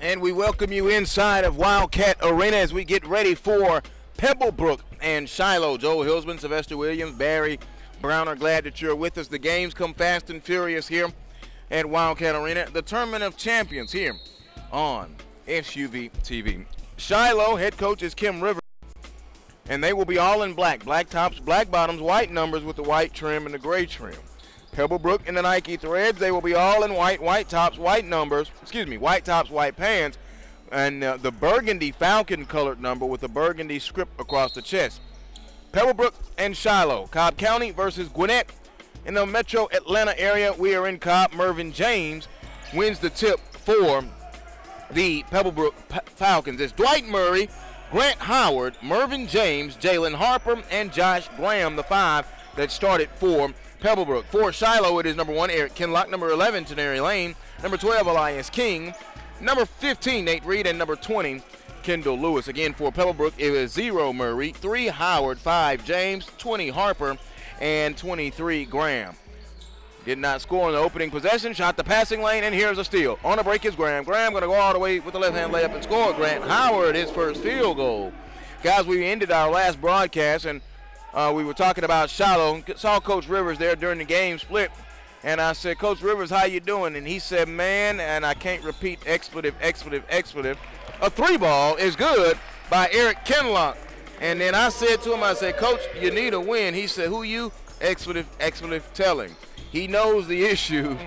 And we welcome you inside of Wildcat Arena as we get ready for Pebblebrook and Shiloh. Joe Hilsman, Sylvester Williams, Barry Brown are glad that you're with us. The games come fast and furious here at Wildcat Arena. The Tournament of Champions here on SUV TV. Shiloh head coach is Kim Rivers, and they will be all in black. Black tops, black bottoms, white numbers with the white trim and the gray trim. Pebblebrook in the Nike threads, they will be all in white, white tops, white numbers, white tops, white pants, and the burgundy falcon colored number with the burgundy script across the chest. Pebblebrook and Shiloh, Cobb County versus Gwinnett. In the metro Atlanta area, we are in Cobb. Mervyn James wins the tip for the Pebblebrook Falcons. It's Dwight Murray, Grant Howard, Mervyn James, Jalen Harper, and Josh Graham, the five that started for Pebblebrook. For Shiloh, it is number 1, Eric Kinlock, number 11, Tenary Lane, number 12, Elias King, number 15, Nate Reed, and number 20, Kendall Lewis. Again, for Pebblebrook, it is 0 Murray, 3 Howard, 5 James, 20 Harper, and 23 Graham. Did not score in the opening possession, shot the passing lane, and here's a steal. On the break is Graham. Graham going to go all the way with the left-hand layup and score. Grant Howard, his first field goal. Guys, we ended our last broadcast, and we were talking about Shiloh. Saw Coach Rivers there during the game split, and I said, Coach Rivers, how you doing? And he said, man, and I can't repeat expletive, a 3-ball is good by Eric Kinlock. And then I said to him, I said, Coach, you need a win. He said, who you? Expletive telling. He knows the issue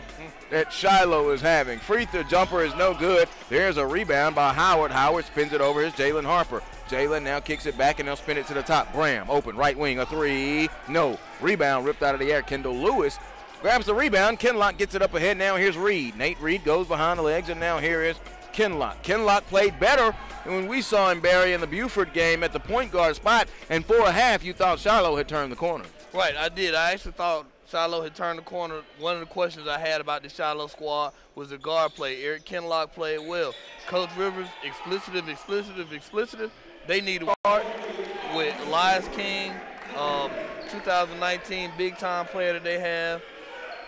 that Shiloh is having. Free throw jumper is no good. There's a rebound by Howard. Howard spins it over. Here's Jalen Harper. Jalen now kicks it back, and they'll spin it to the top. Graham, open, right wing, a 3. No. Rebound ripped out of the air. Kendall Lewis grabs the rebound. Kinlock gets it up ahead. Now here's Reed. Nate Reed goes behind the legs, and now here is Kinlock. Kinlock played better than when we saw him, Barry, in the Buford game at the point guard spot. And for a half, you thought Shiloh had turned the corner. Right, I did. I actually thought Shiloh had turned the corner. One of the questions I had about the Shiloh squad was the guard play. Eric Kinlock played well. Coach Rivers, explicit. They need a guard with Elias King, 2019 big-time player that they have.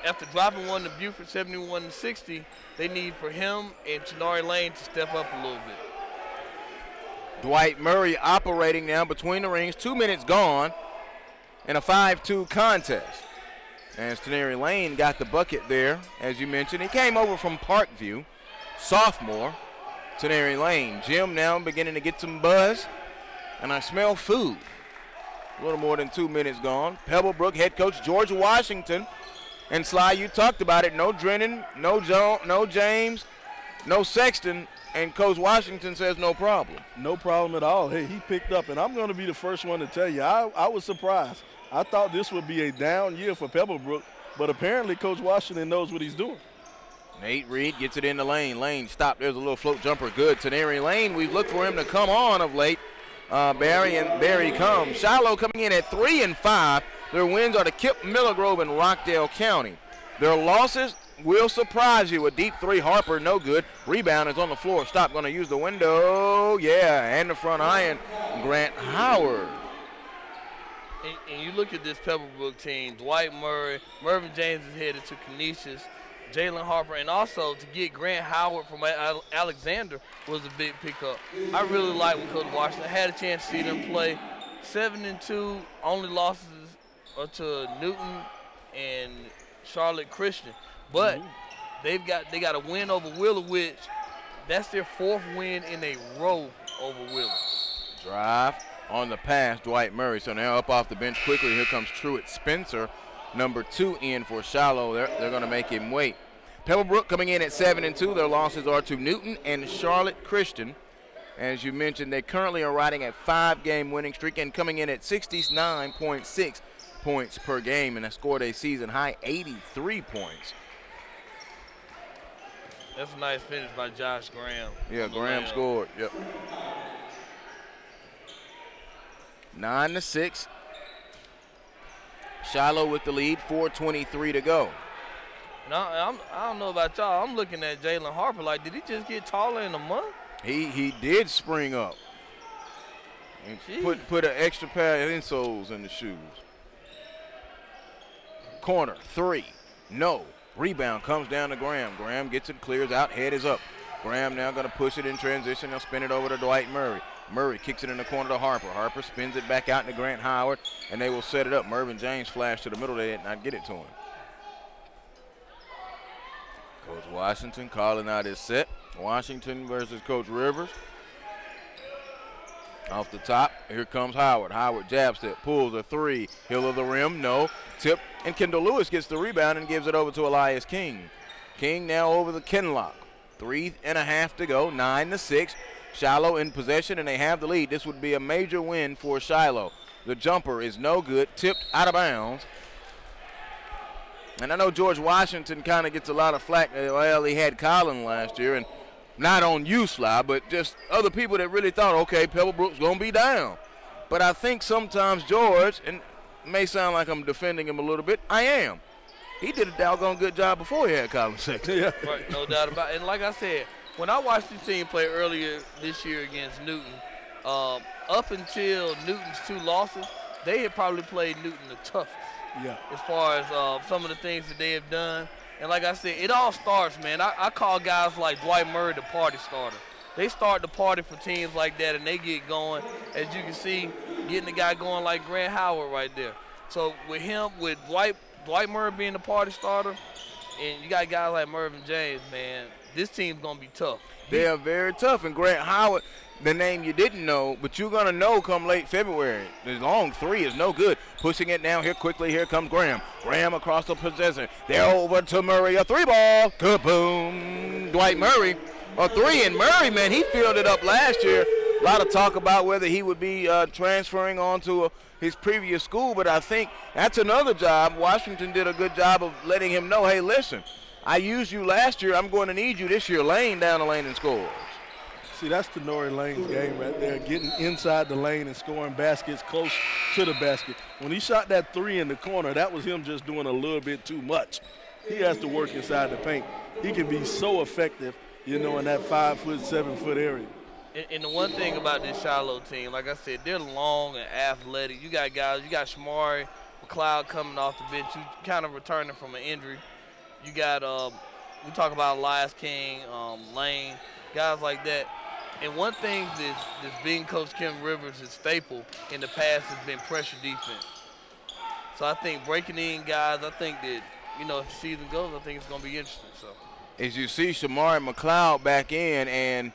After dropping one to Buford 71-60, they need for him and Tenary Lane to step up a little bit. Dwight Murray operating now between the rings. 2 minutes gone in a 5-2 contest. As Tenary Lane got the bucket there, as you mentioned. He came over from Parkview, sophomore. Tenary Lane. Jim now beginning to get some buzz, and I smell food. A little more than 2 minutes gone. Pebblebrook head coach George Washington. And Sly, you talked about it. No Drennan, no James, no Sexton, and Coach Washington says no problem. No problem at all. Hey, he picked up, and I'm going to be the first one to tell you, I was surprised. I thought this would be a down year for Pebblebrook, but apparently Coach Washington knows what he's doing. Nate Reed gets it in the lane. Lane stopped. There's a little float jumper. Good. Tenary Lane, we've looked for him to come on of late. Barry, and there he comes. Shiloh coming in at 3-5. Their wins are to Kip, Miller Grove, and Rockdale County. Their losses will surprise you. A deep 3, Harper, no good. Rebound is on the floor. Stop, going to use the window. Yeah, and the front iron, Grant Howard. And you look at this Pebblebrook team, Dwight Murray, Mervyn James is headed to Canisius, Jalen Harper, and also to get Grant Howard from Alexander was a big pickup. I really like what Coach Washington had a chance to see them play. 7-2, only losses are to Newton and Charlotte Christian, but they got a win over Willowich. That's their 4th win in a row over Willowich. Drive on the pass, Dwight Murray. So now up off the bench quickly. Here comes Truett Spencer, number 2 in for Shiloh. They're going to make him wait. Pebblebrook coming in at 7-2. Their losses are to Newton and Charlotte Christian. As you mentioned, they currently are riding a 5-game winning streak and coming in at 69.6 points per game, and have scored a season-high 83 points. That's a nice finish by Josh Graham. Yeah, Graham scored. Yep. 9-6. Shiloh with the lead, 4:23 to go. I don't know about y'all. I'm looking at Jalen Harper like, did he just get taller in a month? He did spring up. And put an extra pair of insoles in the shoes. Corner, 3. No. Rebound comes down to Graham. Graham gets it, clears out, head is up. Graham now going to push it in transition. They'll spin it over to Dwight Murray. Murray kicks it in the corner to Harper. Harper spins it back out to Grant Howard, and they will set it up. Mervyn James flashed to the middle. They did not get it to him. Coach Washington calling out his set. Washington versus Coach Rivers. Off the top, here comes Howard. Howard jab step, pulls a three. Hill of the rim, no. Tip, and Kendall Lewis gets the rebound and gives it over to Elias King. King now over the Kinlock. 3.5 to go, 9-6. Shiloh in possession, and they have the lead. This would be a major win for Shiloh. The jumper is no good, tipped out of bounds. And I know George Washington kind of gets a lot of flack. Well, he had Collin last year, and not on you, Sly, but just other people that really thought, okay, Pebblebrook's going to be down. But I think sometimes George, and it may sound like I'm defending him a little bit, I am. He did a doggone good job before he had Collin Sexton. Yeah. Right, no doubt about it. And like I said, when I watched the team play earlier this year against Newton, up until Newton's 2 losses, they had probably played Newton the toughest. Yeah. As far as some of the things that they have done. And like I said, it all starts, man. I call guys like Dwight Murray the party starter. They start the party for teams like that, and they get going. As you can see, getting the guy going like Grant Howard right there. So with him, with Dwight Murray being the party starter, and you got guys like Mervyn James, man, this team's going to be tough. They are very tough. And Grant Howard, the name you didn't know, but you're going to know come late February. The long three is no good. Pushing it down here quickly. Here comes Graham. Graham across the possession. They're over to Murray. A 3-ball. Kaboom. Dwight Murray. A 3. And Murray, man, he filled it up last year. A lot of talk about whether he would be transferring on to his previous school, but I think that's another job. Washington did a good job of letting him know, hey, listen, I used you last year. I'm going to need you this year. Lane down the lane and score. See, that's Tenori Lane's game right there, getting inside the lane and scoring baskets close to the basket. When he shot that 3 in the corner, that was him just doing a little bit too much. He has to work inside the paint. He can be so effective, you know, in that 5-foot, 7-foot area. And the one thing about this Shiloh team, like I said, they're long and athletic. You got guys, you got Shamari McLeod coming off the bench, you kind of returning from an injury. You got, we talk about Elias King, Lane, guys like that. And one thing that's being Coach Kim Rivers' staple in the past has been pressure defense. So I think breaking in guys, I think that, you know, if the season goes, I think it's going to be interesting. So as you see Shamari McLeod back in and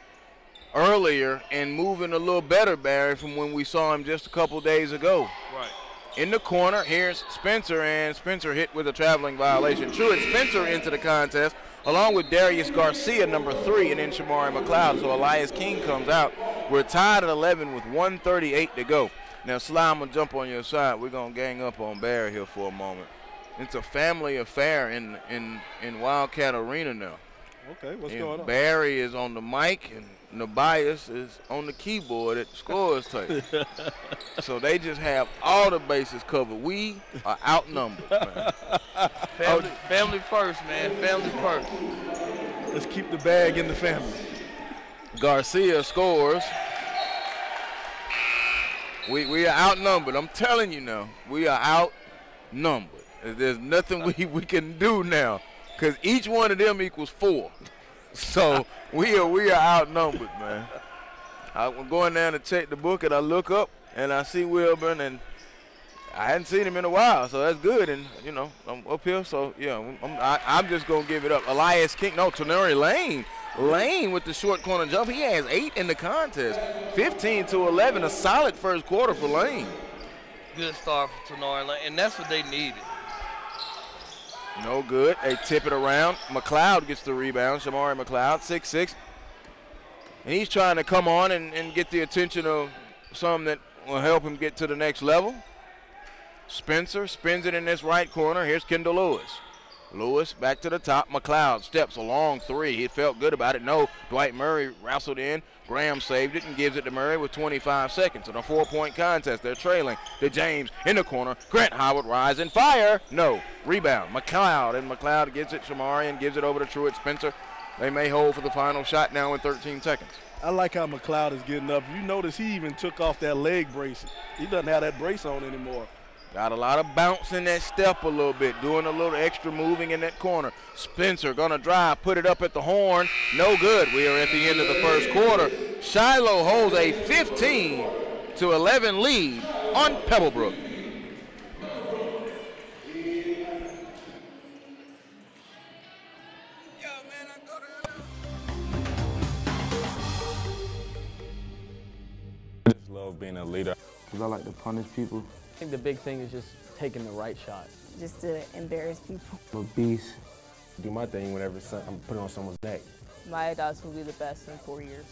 earlier and moving a little better, Barry, from when we saw him just a couple days ago. Right. In the corner, here's Spencer, and Spencer hit with a traveling violation. Truett Spencer into the contest, along with Darius Garcia, number 3, and then Shamari McLeod. So Elias King comes out. We're tied at 11 with 1:38 to go. Now, Sly, I'm going to jump on your side. We're going to gang up on Barry here for a moment. It's a family affair in Wildcat Arena now. Okay, what's going on? Barry is on the mic, and Nabias is on the keyboard at the scores table. So they just have all the bases covered. We are outnumbered, man. Family first, man. Family first. Let's keep the bag in the family. Garcia scores. We are outnumbered. I'm telling you now, we are outnumbered. There's nothing we can do now, because each one of them equals 4. So we are outnumbered, man. I'm going down to check the book, and I look up, and I see Wilburn, and I hadn't seen him in a while, so that's good. And, you know, I'm up here, so, yeah, I'm just going to give it up. Elias King, no, Tenori Lane. Lane with the short corner jump. He has 8 in the contest, 15-11, a solid first quarter for Lane. Good start for Tenori Lane, and that's what they needed. No good. They tip it around. McLeod gets the rebound. Shamari McLeod, 6'6". And he's trying to come on and get the attention of some that will help him get to the next level. Spencer spins it in this right corner. Here's Kendall Lewis. Lewis back to the top. McLeod steps a long 3. He felt good about it. No, Dwight Murray wrestled in. Graham saved it and gives it to Murray with 25 seconds. In a 4-point contest, they're trailing to James in the corner. Grant Howard rise and fire. No. Rebound. McLeod, and McLeod gets it. Shamari and gives it over to Truett Spencer. They may hold for the final shot now in 13 seconds. I like how McLeod is getting up. You notice he even took off that leg brace. He doesn't have that brace on anymore. Got a lot of bounce in that step a little bit, doing a little extra moving in that corner. Spencer gonna drive, put it up at the horn. No good. We are at the end of the first quarter. Shiloh holds a 15-11 lead on Pebblebrook. I just love being a leader. Because I like to punish people. I think the big thing is just taking the right shot. Just to embarrass people. I'm a beast. Do my thing whenever I'm put on someone's neck. My adults will be the best in 4 years.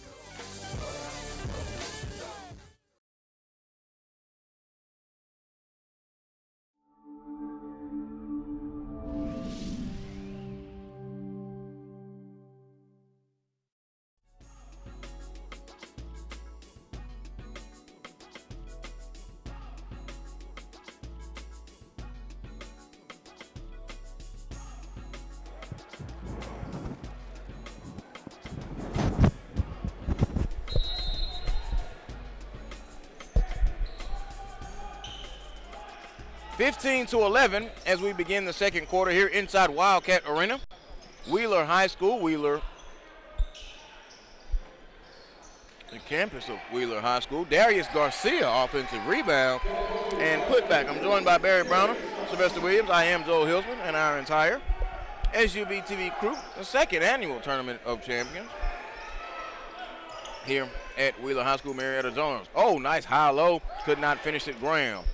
(15-11) as we begin the second quarter here inside Wildcat Arena. Wheeler High School, Wheeler, the campus of Wheeler High School. Darius Garcia, offensive rebound and putback. I'm joined by Barry Browner, Sylvester Williams. I am Joel Hilsman and our entire SUV TV crew. The second annual Tournament of Champions here at Wheeler High School, Marietta Jones. Oh, nice high-low. Could not finish it, Graham.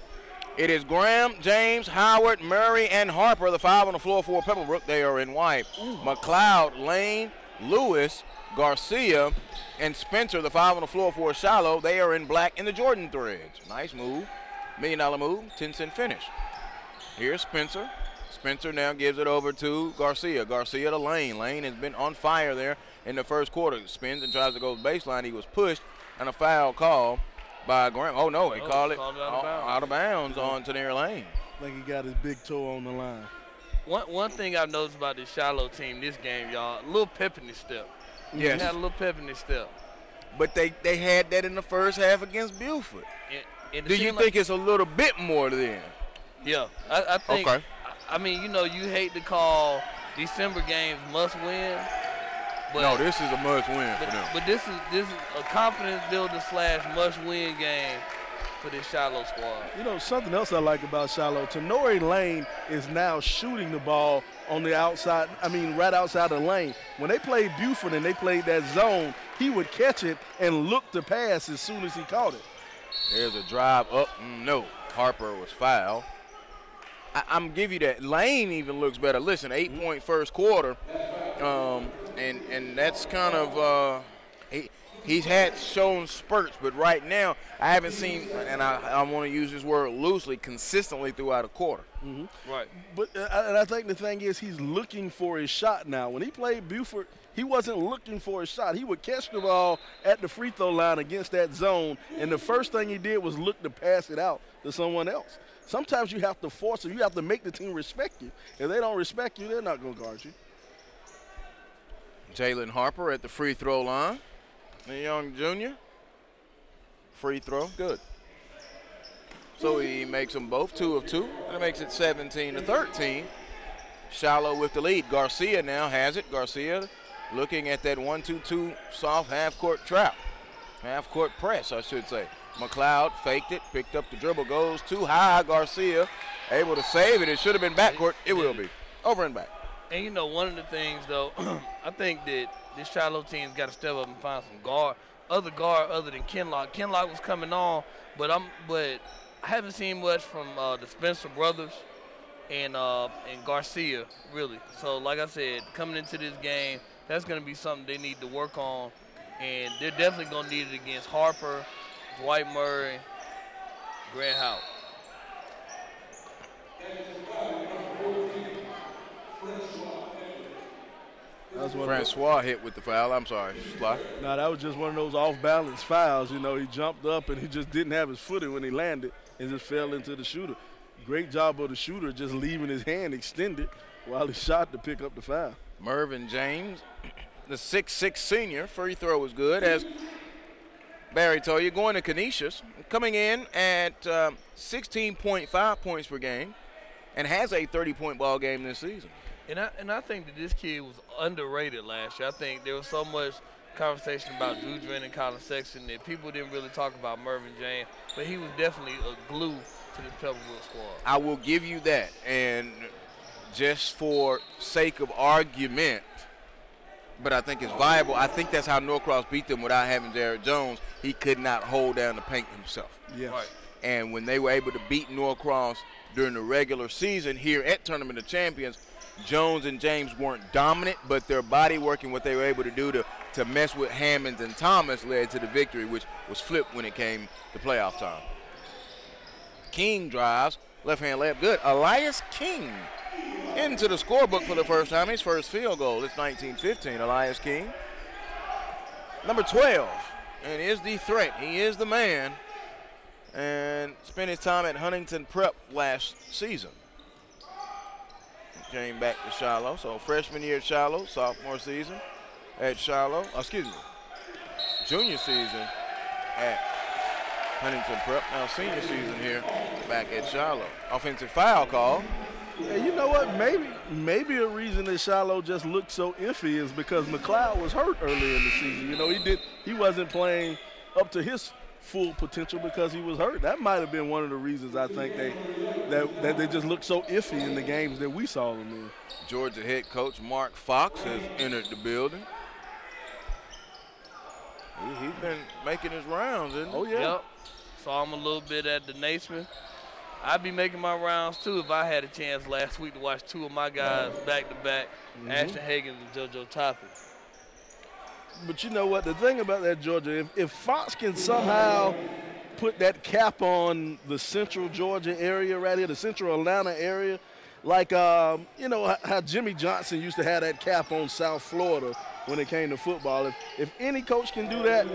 It is Graham, James, Howard, Murray, and Harper, the five on the floor for Pebblebrook. They are in white. McLeod, Lane, Lewis, Garcia, and Spencer, the five on the floor for Shiloh. They are in black in the Jordan threads. Nice move. $1 million move, 10-cent finish. Here's Spencer. Spencer now gives it over to Garcia. Garcia to Lane. Lane has been on fire there in the first quarter. Spins and tries to go baseline. He was pushed, and a foul call by Graham. Oh, no, he called it out of bounds on Tanair Lane. I think he got his big toe on the line. One thing I've noticed about this Shiloh team this game, y'all, a little pep in this step. Yes. They had a little pep in this step. But they had that in the first half against Buford. Do you think it's a little bit more then? Yeah, I think. Okay. I mean, you know, you hate to call December games must win. But, no, this is a must win for them. But this is a confidence builder / must win game for this Shiloh squad. You know, something else I like about Shiloh, Tanair Lane is now shooting the ball on the outside, right outside the lane. When they played Buford and they played that zone, he would catch it and look to pass as soon as he caught it. There's a drive up. No, Harper was fouled. I'm give you that. Lane even looks better. Listen, 8-point first quarter, and that's kind of he's had shown spurts, but right now I haven't seen, and I want to use this word loosely, consistently throughout a quarter. Right. But and I think the thing is he's looking for his shot now. When he played Buford, he wasn't looking for a shot. He would catch the ball at the free throw line against that zone, and the first thing he did was look to pass it out to someone else. Sometimes you have to force it. You have to make the team respect you. If they don't respect you, they're not going to guard you. Jalen Harper at the free throw line. The young junior. Free throw, good. So he makes them both 2 of 2. That makes it 17-13. Shiloh with the lead. Garcia now has it. Garcia looking at that 1-2-2 soft half-court trap. Half-court press, I should say. McLeod faked it, picked up the dribble, goes too high. Garcia able to save it. It should have been backcourt. It will be. Over and back. And, you know, one of the things, though, I think that this Shiloh team's got to step up and find some guard other than Kenlock. Kenlock was coming on, but I haven't seen much from the Spencer brothers and Garcia, really. So, like I said, coming into this game, that's going to be something they need to work on, and they're definitely going to need it against Harper, Dwight Murray, Grant Howard. Francois hit with the foul. I'm sorry, Sly. No, that was just one of those off-balance fouls. You know, he jumped up and he just didn't have his footing when he landed and just fell into the shooter. Great job of the shooter just leaving his hand extended while he shot to pick up the foul. Mervyn James, the 6'6" senior, free throw was good as Barry Toya going to Canisius, coming in at 16.5 points per game and has a 30-point ball game this season. And I think that this kid was underrated last year. I think there was so much conversation about Drew Dren and Colin Sexton that people didn't really talk about Mervin James, but he was definitely a glue to this Pebblebrook squad. I will give you that. And just for sake of argument, but I think it's viable, I think that's how Norcross beat them without having Jared Jones. He could not hold down the paint himself. Yes. Right. And when they were able to beat Norcross during the regular season here at Tournament of Champions, Jones and James weren't dominant, but their body work and what they were able to do to mess with Hammonds and Thomas led to the victory, which was flipped when it came to playoff time. King drives, left-hand layup, good. Elias King into the scorebook for the first time. His first field goal. It's 19-15. Elias King, number 12, and is the threat. He is the man, and spent his time at Huntington Prep last season. Came back to Shiloh, so freshman year at Shiloh, sophomore season at Shiloh, junior season at Huntington Prep, now senior season here back at Shiloh. Offensive foul call. And you know what? Maybe a reason that Shiloh just looked so iffy is because McLeod was hurt early in the season. You know, he wasn't playing up to his full potential because he was hurt. That might have been one of the reasons I think that they just looked so iffy in the games that we saw them in. Georgia head coach Mark Fox has entered the building. He's been making his rounds, isn't he? Oh, yeah. Yep. Saw him a little bit at the Naismith. I'd be making my rounds, too, if I had a chance last week to watch two of my guys back-to-back, Ashton Higgins and JoJo Toppin. But you know what? The thing about that, Georgia, if Fox can somehow put that cap on the central Georgia area right here, the central Atlanta area, like, you know, how Jimmy Johnson used to have that cap on South Florida when it came to football. If any coach can do that,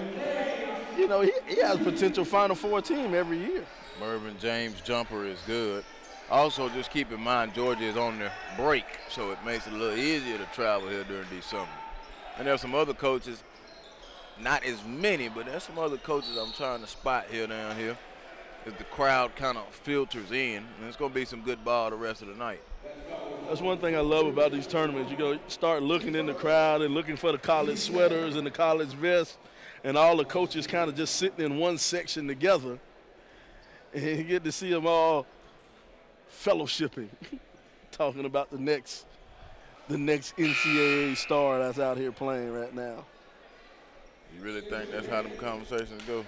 you know, he has potential Final Four team every year. Mervin James' jumper is good. Also, just keep in mind, Georgia is on their break, so it makes it a little easier to travel here during December. And there's some other coaches, not as many, but there's some other coaches I'm trying to spot here down here as the crowd kind of filters in. And it's going to be some good ball the rest of the night. That's one thing I love about these tournaments. You go start looking in the crowd and looking for the college sweaters and the college vests, and all the coaches kind of just sitting in one section together. And you get to see them all fellowshipping, talking about the next NCAA star that's out here playing right now. You really think that's how them conversations go?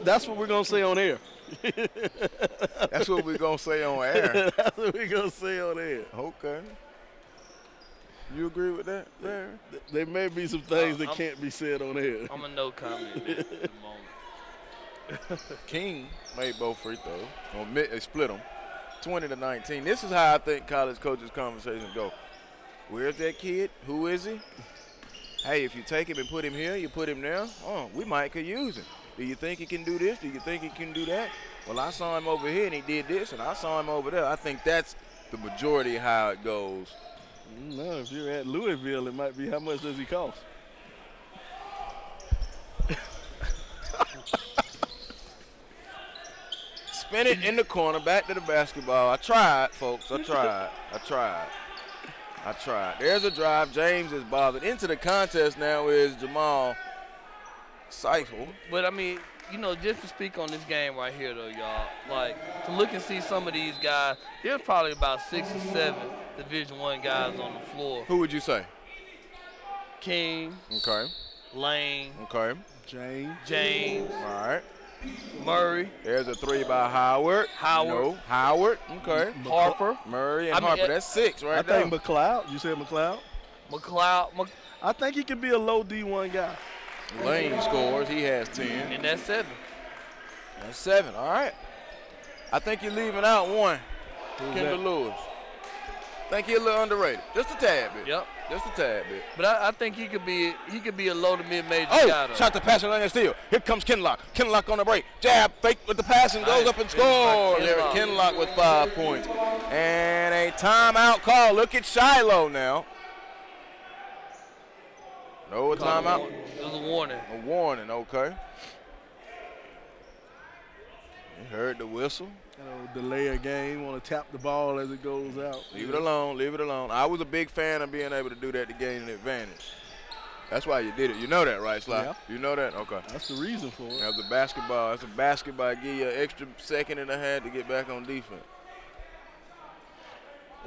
That's what we're going to say on air. That's what we're going to say on air. That's what we're going to say on air. Okay. You agree with that, Barry? There may be some things that can't be said on air. I'm a no comment at the moment. King made both free throws. They split them 20-19. This is how I think college coaches' conversations go. Where's that kid? Who is he? Hey, if you take him and put him here, you put him there, oh, we might could use him. Do you think he can do this? Do you think he can do that? Well, I saw him over here and he did this, and I saw him over there. I think that's the majority of how it goes. No, if you're at Louisville, it might be how much does he cost? Spin it in the corner, back to the basketball. I tried, folks. I tried. There's a drive. James is bothered. Into the contest now is Jamal Seifel. But, I mean, you know, just to speak on this game right here, though, y'all, like, to look and see some of these guys, there's probably about 6 or 7 Division I guys on the floor. Who would you say? King. Okay. Lane. Okay. James. All right. Murray. There's a three by Howard. No. Howard. Okay. Harper. Murray and Harper. That's 6 right there. I think McLeod. You said McLeod? McLeod. I think he could be a low D1 guy. Lane scores. He has 10. And that's 7. That's 7. All right. I think you're leaving out one. Kendall Lewis. I think he's a little underrated. Just a tad bit. Yep. Just a tad bit. But I think he could be a low to mid major guy. Oh, shot the pass and steal. Here comes Kinlock. Kinlock on the break. Jab, fake with the pass and goes up and scores. Kinlock with 5 points. And a timeout call. Look at Shiloh now. No, a timeout. It was a warning. A warning, okay. You heard the whistle. Delay a game, want to tap the ball as it goes out. Leave it alone, leave it alone. I was a big fan of being able to do that to gain an advantage. That's why you did it. You know that, right, Sly? Yeah. You know that? Okay. That's the reason for it. That's a basketball. That's a basketball. Give you an extra second and a half to get back on defense.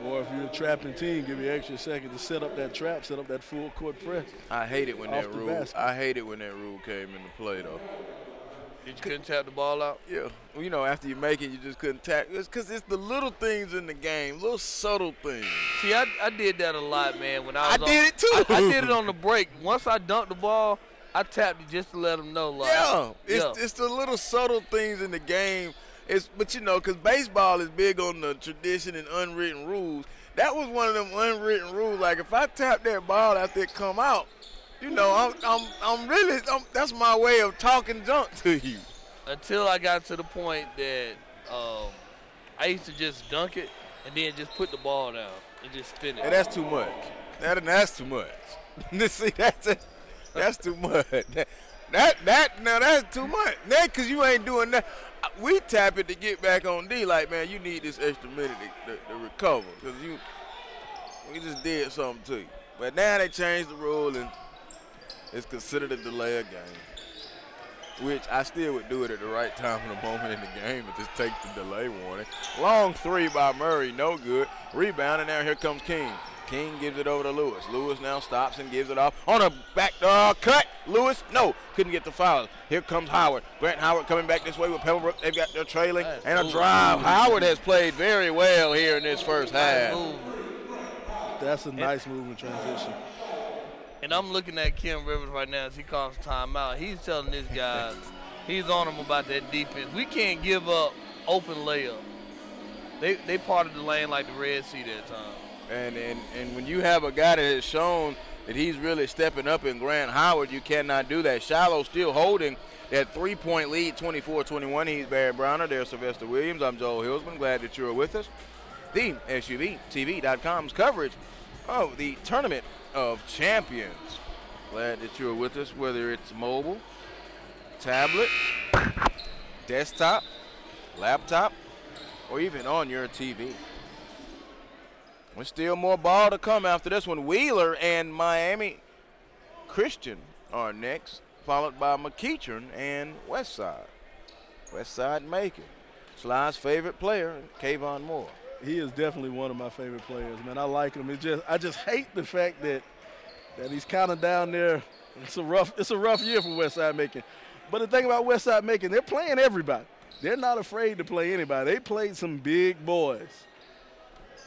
Or if you're a trapping team, give you an extra second to set up that trap, set up that full court press. I hate it when Off that the rule. basket. I hate it when that rule came into play, though. You couldn't tap the ball out? Yeah. Well, you know, after you make it, you just couldn't tap. It's because it's the little things in the game, little subtle things. See, I did that a lot, man. When I did it too. I did it on the break. Once I dunked the ball, I tapped it just to let them know. Like, It's the little subtle things in the game. But you know, because baseball is big on the tradition and unwritten rules. That was one of them unwritten rules. Like if I tap that ball after it come out, you know, that's my way of talking junk to you. Until I got to the point that I used to just dunk it and then just put the ball down and just spin it. And that's too much. That's too much. See, that's too much. Now that's too much. That because you ain't doing that. We tap it to get back on D. Like, man, you need this extra minute to recover because we just did something to you. But now they changed the rule and it's considered a delay of game, which I still would do it at the right time in the moment in the game and just take the delay warning. Long three by Murray, no good. Rebound, and now here comes King. King gives it over to Lewis. Lewis now stops and gives it off on a back cut. Lewis, no, couldn't get the foul. Here comes Howard. Grant Howard coming back this way with Pebblebrook. They've got their trailing and a drive. Howard has played very well here in this first half. That's a nice move in transition. And I'm looking at Kim Rivers right now as he calls timeout. He's telling this guy, he's on him about that defense. We can't give up open layup. They parted the lane like the Red Sea that time. And when you have a guy that has shown that he's really stepping up in Grant Howard, you cannot do that. Shiloh still holding that 3-point lead, 24-21. He's Barry Browner. There's Sylvester Williams. I'm Joel Hillsman. Glad that you're with us. The SUVTV.com's coverage of the Tournament of Champions. Glad that you're with us, whether it's mobile, tablet, desktop, laptop, or even on your TV. There's still more ball to come after this one. Wheeler and Miami Christian are next, followed by McEachern and Westside. Westside Macon. Sly's favorite player, Kayvon Moore. He is definitely one of my favorite players, man. I like him. I just hate the fact that he's kind of down there. It's a rough year for Westside Macon. But the thing about Westside Macon, they're playing everybody. They're not afraid to play anybody. They played some big boys.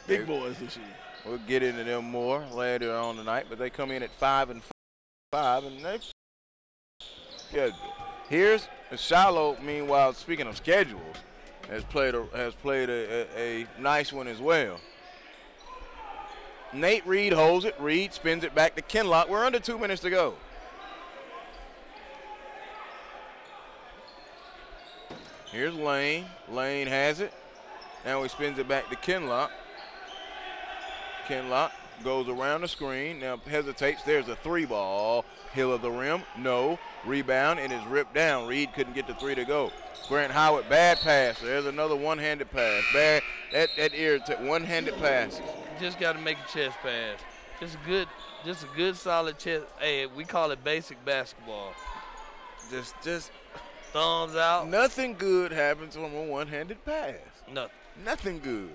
Big boys this year. We'll get into them more later on tonight, but they come in at 5-5, and they've scheduled. Here's Shiloh. Meanwhile, speaking of schedules, has played a nice one as well. Nate Reed holds it. Reed spins it back to Kinlock. We're under 2 minutes to go. Here's Lane. Lane has it. Now he spins it back to Kinlock. Kinlock goes around the screen. Now hesitates. There's a three ball. Hill of the rim. No. Rebound and is ripped down. Reed couldn't get the three to go. Grant Howard, bad pass. There's another one-handed pass. Bad. That irritates. One-handed passes. Just got to make a chest pass. Just a good solid chest. Hey, we call it basic basketball. Just thumbs out. Nothing good happens from a one-handed pass. Nothing good.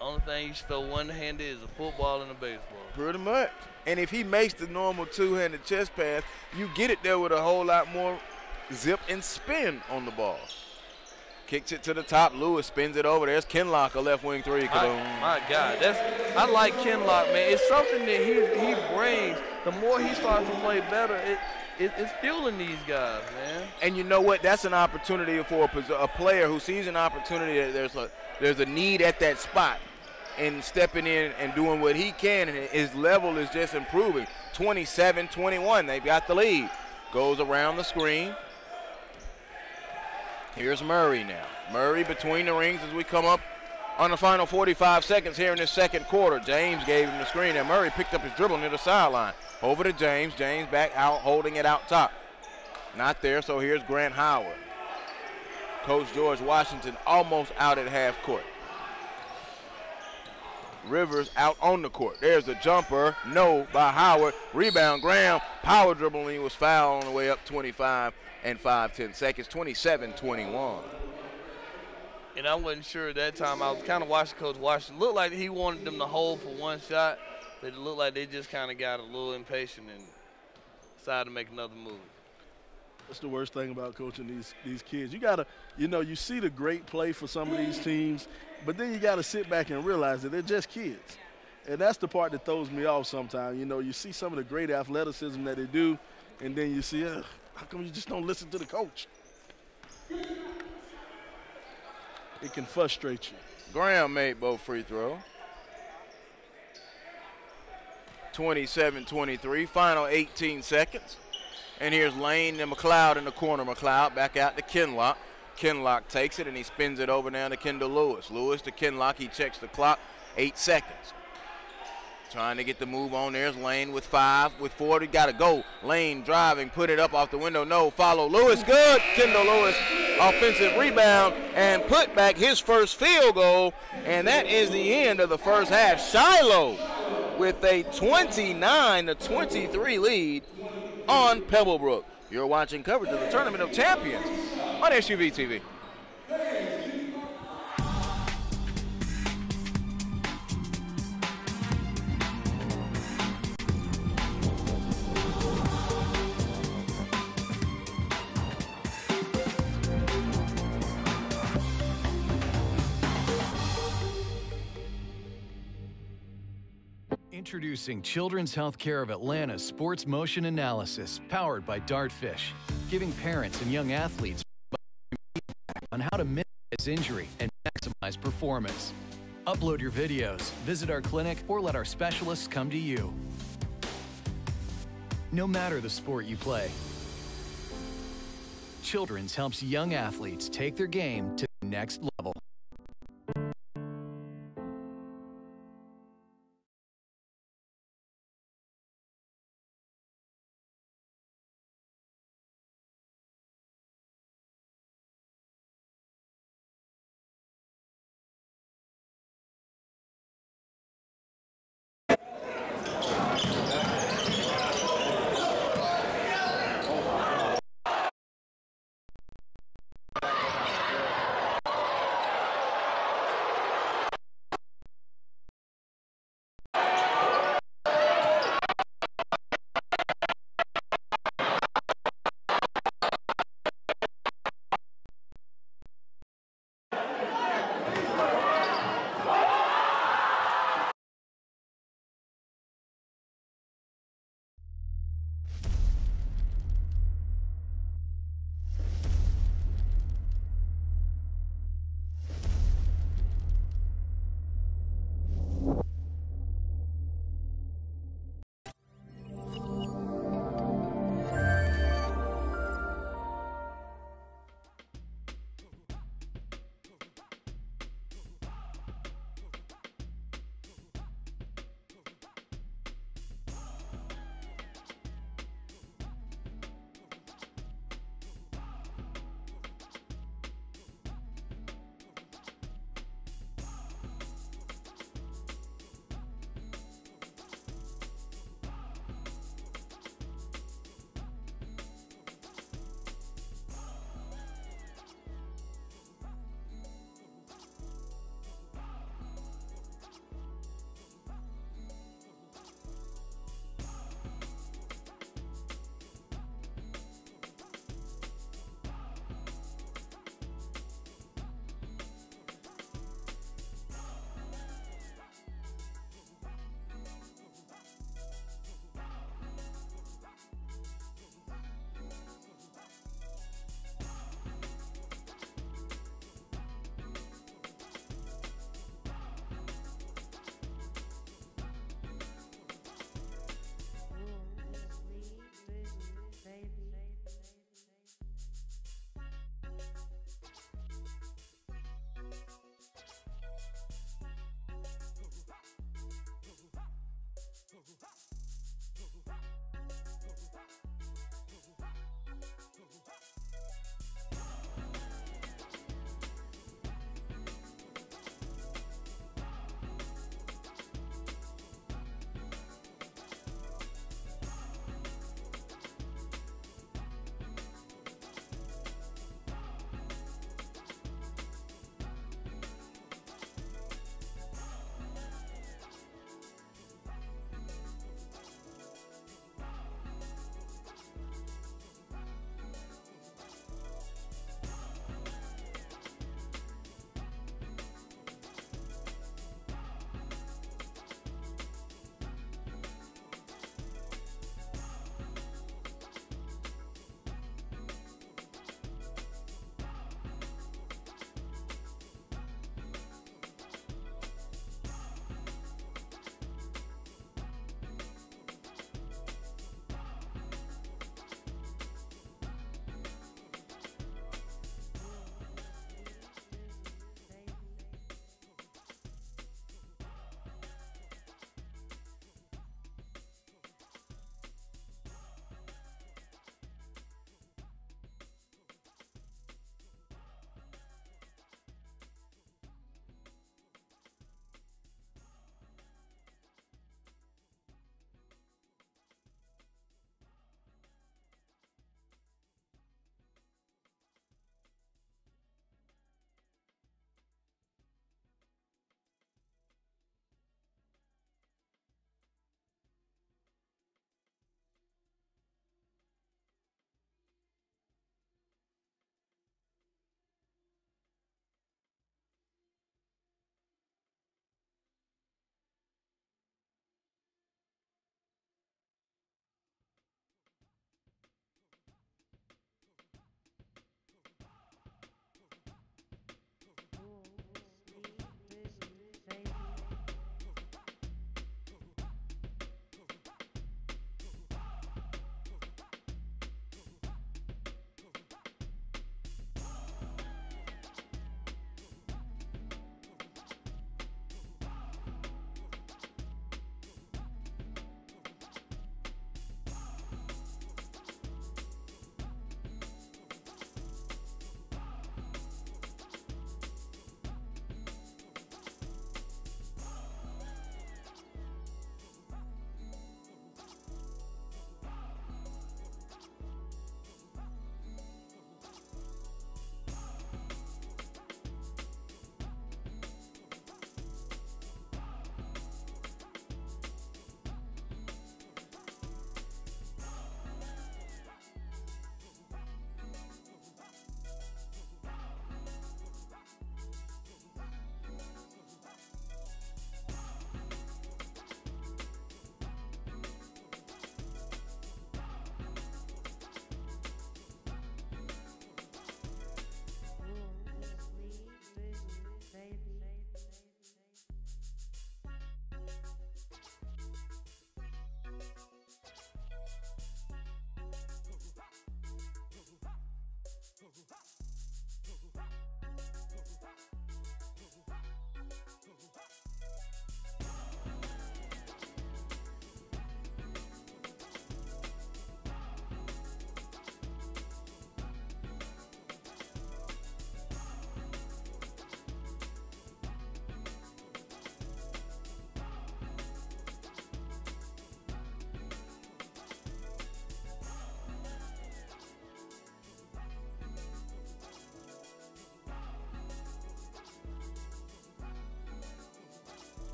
Only thing you should throw one-handed is a football and a baseball. Pretty much. And if he makes the normal two-handed chest pass, you get it there with a whole lot more zip and spin on the ball. Kicks it to the top. Lewis spins it over. There's Kinlock, a left wing three. My God, I like Kinlock, man. It's something that he brings. The more he starts to play better, it's fueling these guys, man. And you know what? That's an opportunity for a player who sees an opportunity that there's a need at that spot. And stepping in and doing what he can, and his level is just improving. 27-21, they've got the lead. Goes around the screen. Here's Murray now. Murray between the rings as we come up on the final 45 seconds here in this second quarter. James gave him the screen, and Murray picked up his dribble near the sideline. Over to James. James back out, holding it out top. Not there, so here's Grant Howard. Coach George Washington almost out at half court. Rivers out on the court. There's a jumper. No by Howard. Rebound Graham. Power dribbling. He was fouled on the way up 25 and 5-10 seconds. 27-21. And I wasn't sure at that time. I was kind of watching Coach Washington. Looked like he wanted them to hold for one shot. But it looked like they just kind of got a little impatient and decided to make another move. That's the worst thing about coaching these kids. You gotta, you see the great play for some of these teams, but then you gotta sit back and realize that they're just kids. And that's the part that throws me off sometimes. You see some of the great athleticism that they do, and then you see, how come you just don't listen to the coach? It can frustrate you. Graham made both free throws. 27-23, final 18 seconds. And here's Lane and McLeod in the corner. McLeod back out to Kinlock. Kinlock takes it and he spins it over down to Kendall Lewis. Lewis to Kinlock. He checks the clock. 8 seconds. Trying to get the move on. There's Lane with 5. With 4, he got to go. Lane driving, put it up off the window. No, follow. Lewis, good. Kendall Lewis, offensive rebound and put back his first field goal. And that is the end of the first half. Shiloh with a 29-23 lead on Pebblebrook. You're watching coverage of the Tournament of Champions on SUV TV. Introducing Children's Healthcare of Atlanta's Sports Motion Analysis, powered by Dartfish, giving parents and young athletes feedback on how to minimize injury and maximize performance. Upload your videos, visit our clinic, or let our specialists come to you. No matter the sport you play, Children's helps young athletes take their game to the next level.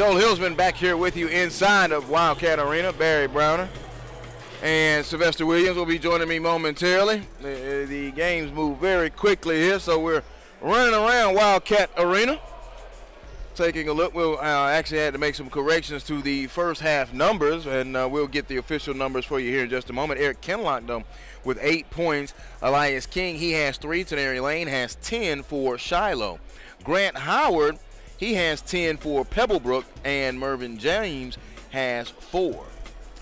Joel Hillsman back here with you inside of Wildcat Arena. Barry Browner and Sylvester Williams will be joining me momentarily. The games move very quickly here, so we're running around Wildcat Arena. Taking a look, we'll actually had to make some corrections to the first half numbers, and we'll get the official numbers for you here in just a moment. Eric Kinlock, though, with 8 points. Elias King, he has 3. Tenary Lane has 10 for Shiloh. Grant Howard, he has 10 for Pebblebrook, and Mervyn James has 4,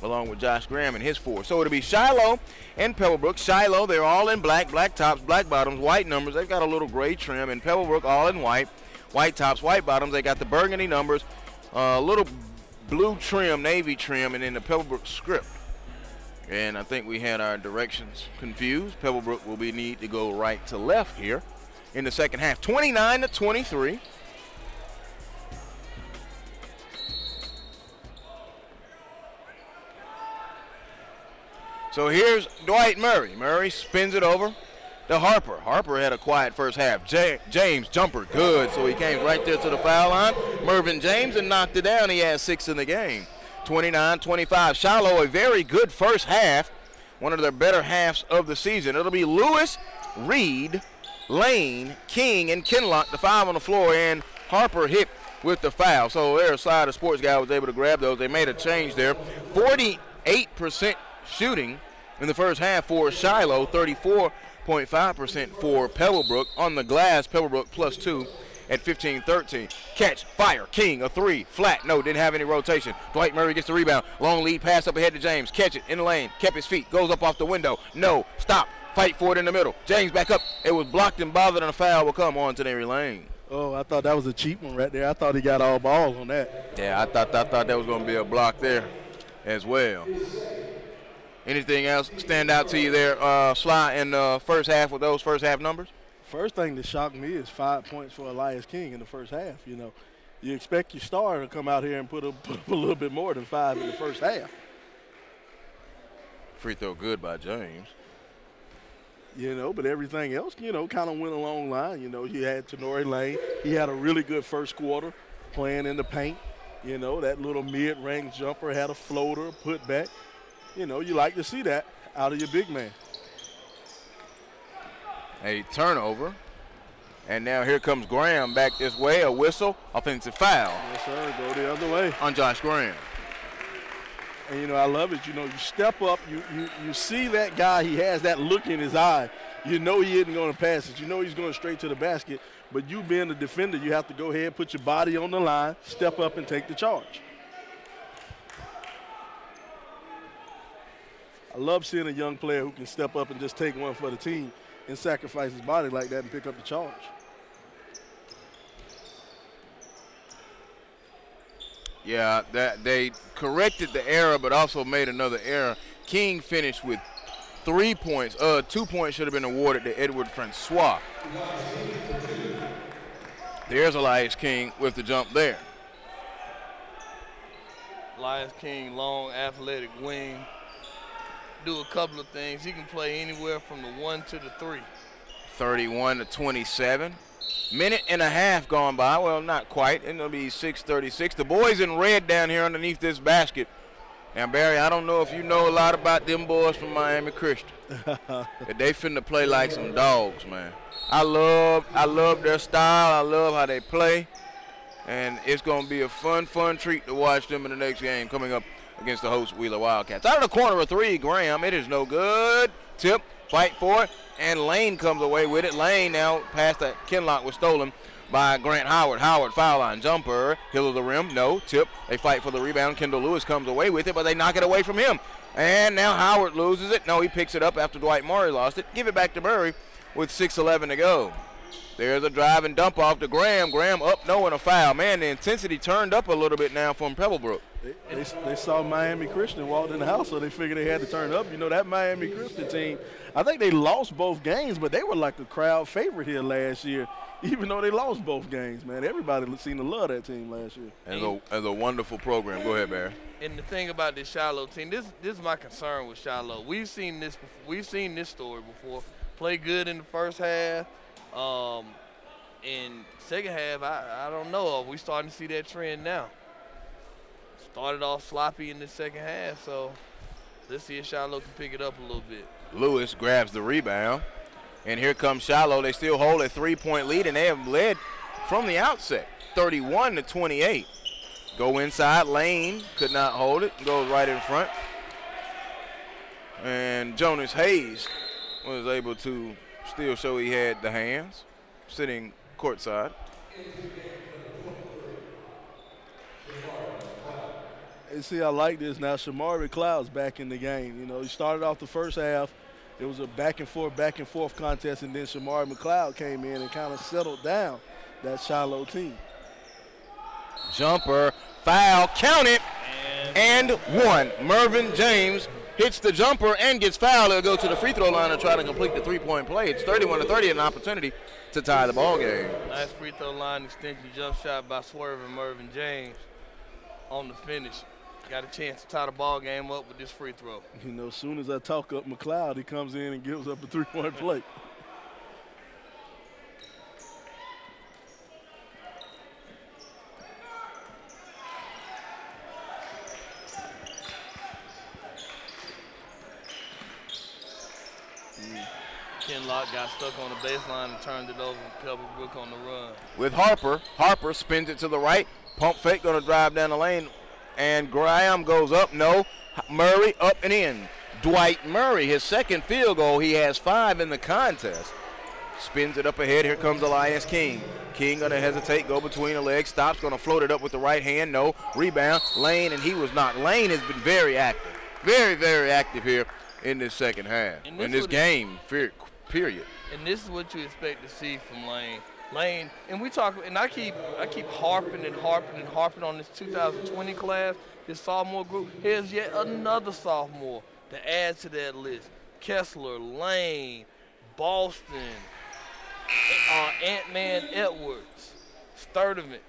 along with Josh Graham and his 4. So it'll be Shiloh and Pebblebrook. Shiloh, they're all in black, black tops, black bottoms, white numbers. They've got a little gray trim, and Pebblebrook all in white. White tops, white bottoms. They got the burgundy numbers, a little blue trim, navy trim, and then the Pebblebrook script. And I think we had our directions confused. Pebblebrook will need to go right to left here in the second half. 29-23. So here's Dwight Murray. Murray spins it over to Harper. Harper had a quiet first half. James jumper good, so he came right there to the foul line. Mervyn James and knocked it down. He had 6 in the game. 29-25. Shiloh, a very good first half, one of their better halves of the season. It'll be Lewis, Reed, Lane, King, and Kinlock, the 5 on the floor, and Harper hit with the foul. So their side of sports guy was able to grab those. They made a change there. 48% shooting in the first half for Shiloh, 34.5% for Pebblebrook. On the glass, Pebblebrook +2 at 15-13. Catch, fire, King, a 3, flat, no, didn't have any rotation. Dwight Murray gets the rebound. Long lead pass up ahead to James. Catch it in the lane, kept his feet, goes up off the window. No, stop, fight for it in the middle. James back up. It was blocked and bothered, and a foul will come on to Tenary Lane. Oh, I thought that was a cheap one right there. I thought he got all balls on that. Yeah, I thought that was going to be a block there as well. Anything else stand out to you there, Sly, in the first half with those first half numbers? First thing that shocked me is 5 points for Elias King in the first half. You know, you expect your star to come out here and put up a little bit more than 5 in the first half. Free throw good by James. You know, but everything else, you know, kind of went along line. You know, you had Tenary Lane. He had a really good first quarter playing in the paint. You know, that little mid-range jumper, had a floater, put back. You know, you like to see that out of your big man. A turnover. And now here comes Graham back this way. A whistle, offensive foul. Yes, sir. Go the other way. On Josh Graham. And, you know, I love it. You know, you step up. You see that guy. He has that look in his eye. You know he isn't going to pass it. You know he's going straight to the basket. But you being a defender, you have to go ahead, put your body on the line, step up and take the charge. I love seeing a young player who can step up and just take one for the team and sacrifice his body like that and pick up the charge. Yeah, that they corrected the error but also made another error. King finished with 3 points. 2 points should have been awarded to Edward Francois. There's Elias King with the jump there. Elias King, long, athletic wing. Do a couple of things. He can play anywhere from the 1 to the 3. 31-27. Minute and a half gone by. Well, not quite. It'll be 6:36. The boys in red down here underneath this basket. And Barry, I don't know if you know a lot about them boys from Miami Christian. They finna play like some dogs, man. I love their style. I love how they play. And it's gonna be a fun treat to watch them in the next game coming up against the host Wheeler Wildcats. Out of the corner, a 3, Graham. It is no good. Tip, fight for it, and Lane comes away with it. Lane now past that Kinlock was stolen by Grant Howard. Howard, foul line jumper, hill of the rim, no, tip. They fight for the rebound. Kendall Lewis comes away with it, but they knock it away from him. And now Howard loses it. No, he picks it up after Dwight Murray lost it. Give it back to Murray with 6:11 to go. There's a drive and dump off to Graham. Graham up, no, and a foul. Man, the intensity turned up a little bit now from Pebblebrook. They saw Miami Christian walked in the house, so they figured they had to turn up. You know, that Miami Christian team, I think they lost both games, but they were like a crowd favorite here last year, even though they lost both games, man. Everybody seemed to love that team last year. As a wonderful program. Go ahead, Barry. And the thing about this Shiloh team, this is my concern with Shiloh. We've seen this story before. Play good in the first half. In second half, I don't know. Are we starting to see that trend now? started off sloppy in the second half, so let's see if Shiloh can pick it up a little bit. Lewis grabs the rebound, and here comes Shiloh. They still hold a 3-point lead, and they have led from the outset, 31-28. Go inside, Lane could not hold it, goes right in front. And Jonas Hayes was able to still show he had the hands, sitting courtside. And see, I like this now. Shamari Cloud's back in the game. You know, he started off the first half. It was a back and forth contest, and then Shamari McLeod came in and kind of settled down that Shiloh team. Jumper, foul, count it, and one. Mervyn James hits the jumper and gets fouled. He'll go to the free throw line and try to complete the 3-point play. It's 31-30, an opportunity to tie the ball game. Nice free throw line extension jump shot by swerving Mervyn James on the finish. Got a chance to tie the ball game up with this free throw. You know, as soon as I talk up McLeod, he comes in and gives up a 3-point play. Kinlock got stuck on the baseline and turned it over to Pebblebrook on the run. With Harper, Harper spins it to the right. Pump fake, going to drive down the lane. And Graham goes up, no. Murray up and in. Dwight Murray, his second field goal. He has 5 in the contest. Spins it up ahead. Here comes Elias King. King going to hesitate, go between the legs. Stops, going to float it up with the right hand. No. Rebound. Lane, and he was not. Lane has been very active. Very, very active here in this second half. In this game, period. And this is what you expect to see from Lane. Lane, and we talk, and I keep harping on this 2020 class, this sophomore group. Here's yet another sophomore to add to that list. Kessler, Lane, Boston, Ant-Man Edwards, Sturdivant.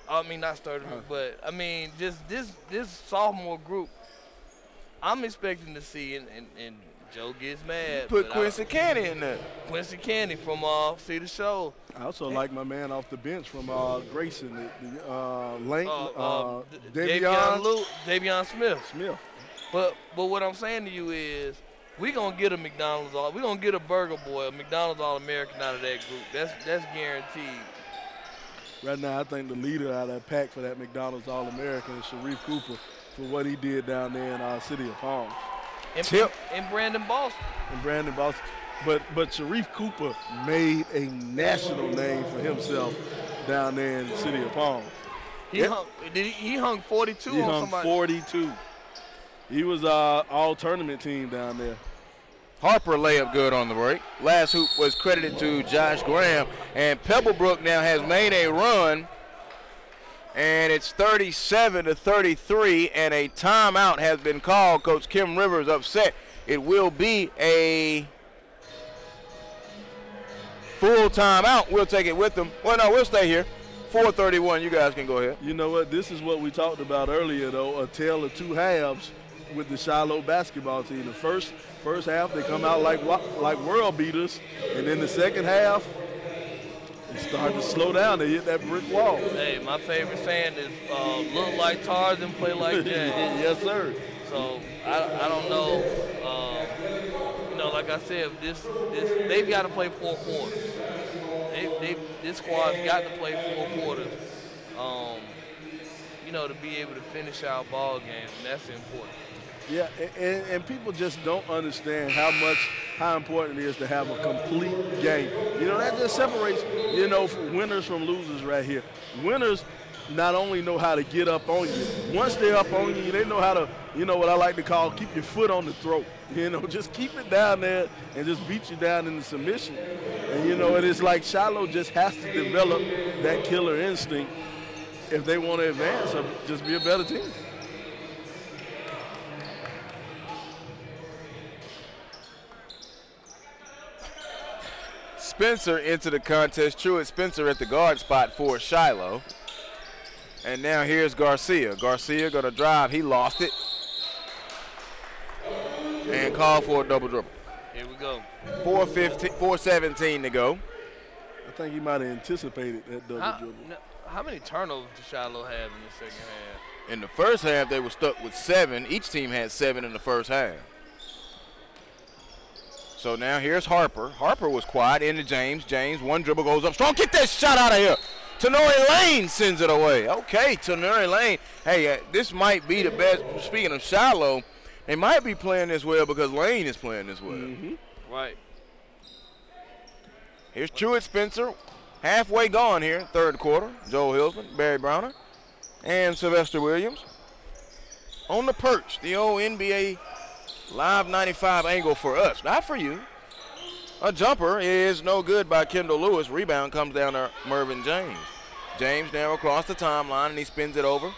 I mean, not Sturdivant, but I mean, just this sophomore group, I'm expecting to see, and Joe gets mad. Put Quincy Canny in there. Quincy Canny from Cedar Show. I also like my man off the bench from Grayson, Lane, Davion Smith. But what I'm saying to you is, we're gonna get a McDonald's we're gonna get a Burger Boy, a McDonald's All-American out of that group. That's guaranteed. Right now, I think the leader out of that pack for that McDonald's All-American is Sharif Cooper for what he did down there in City of Palms. And Brandon Boston. But Sharif Cooper made a national name for himself down there in the City of Palms. He hung 42 he on hung somebody. 42. He was all-tournament team down there. Harper layup good on the break. Last hoop was credited to Josh Graham. And Pebblebrook now has made a run. And it's 37-33, and a timeout has been called. Coach Kim Rivers upset. It will be a full timeout. We'll take it with them. Well, no, we'll stay here. 4:31. You guys can go ahead. You know what? This is what we talked about earlier, though, a tale of two halves with the Shiloh basketball team. The first half, they come out like world beaters, and then the second half, they start to slow down. They hit that brick wall. Hey, my favorite saying is look like Tarzan, play like James. Yes, sir. So I don't know. You know, like I said, this they've got to play 4 quarters. This squad's got to play 4 quarters. You know, to be able to finish our ball games, and that's important. Yeah, and people just don't understand how important it is to have a complete game. You know, that just separates, you know, winners from losers right here. Winners not only know how to get up on you, once they're up on you, they know how to, you know, what I like to call keep your foot on the throat. You know, just keep it down there and just beat you down into submission. And, you know, it is like Shiloh just has to develop that killer instinct if they want to advance or just be a better team. Spencer into the contest. Truett Spencer at the guard spot for Shiloh. And now here's Garcia. Garcia going to drive. He lost it. And call for a double dribble. Here we go. 4:17 to go. I think he might have anticipated that double dribble. How many turnovers did Shiloh have in the second half? In the first half, they were stuck with 7. Each team had 7 in the first half. So now here's Harper. Harper was quiet into James. James, one dribble goes up strong. Get that shot out of here. Tenori Lane sends it away. Okay, Tenori Lane. Hey, this might be the best. Speaking of Shiloh, they might be playing this well because Lane is playing this well. Right. Here's Truett Spencer. Halfway gone here, third quarter. Joel Hilsman, Barry Browner, and Sylvester Williams. On the perch, the old NBA Live 95 angle for us, not for you. A jumper is no good by Kendall Lewis. Rebound comes down to Mervyn James. James now across the timeline, and he spins it over.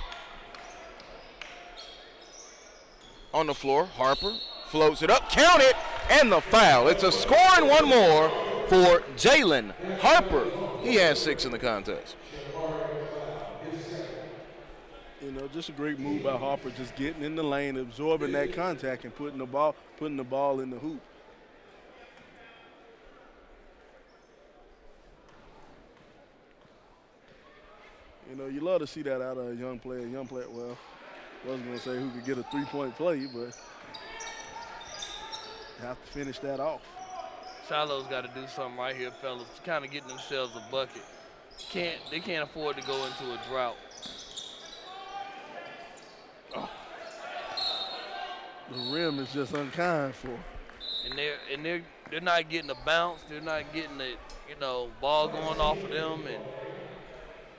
On the floor, Harper floats it up, count it, and the foul. It's a scoring one more for Jalen Harper. He has 6 in the contest. You know, just a great move by Harper, just getting in the lane, absorbing that contact, and putting the ball in the hoop. You know, you love to see that out of a young player. Well, I wasn't going to say who could get a three-point play, but have to finish that off. Shiloh's got to do something right here, fellas, to kind of get themselves a bucket. They can't afford to go into a drought. Oh. The rim is just unkind for them. And they're not getting a bounce. They're not getting the ball going off of them. And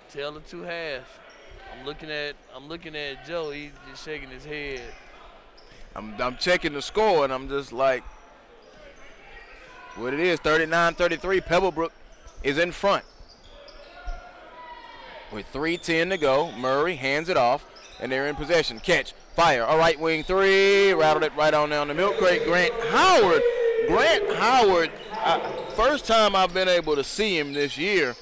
tale of two halves. I'm looking at Joe. He's just shaking his head. I'm checking the score, and I'm just like, what it is, 39-33. Pebblebrook is in front. With 3:10 to go, Murray hands it off, and they're in possession. Catch, fire, a right wing three, rattled it right on down the milk crate. Grant Howard, first time I've been able to see him this year,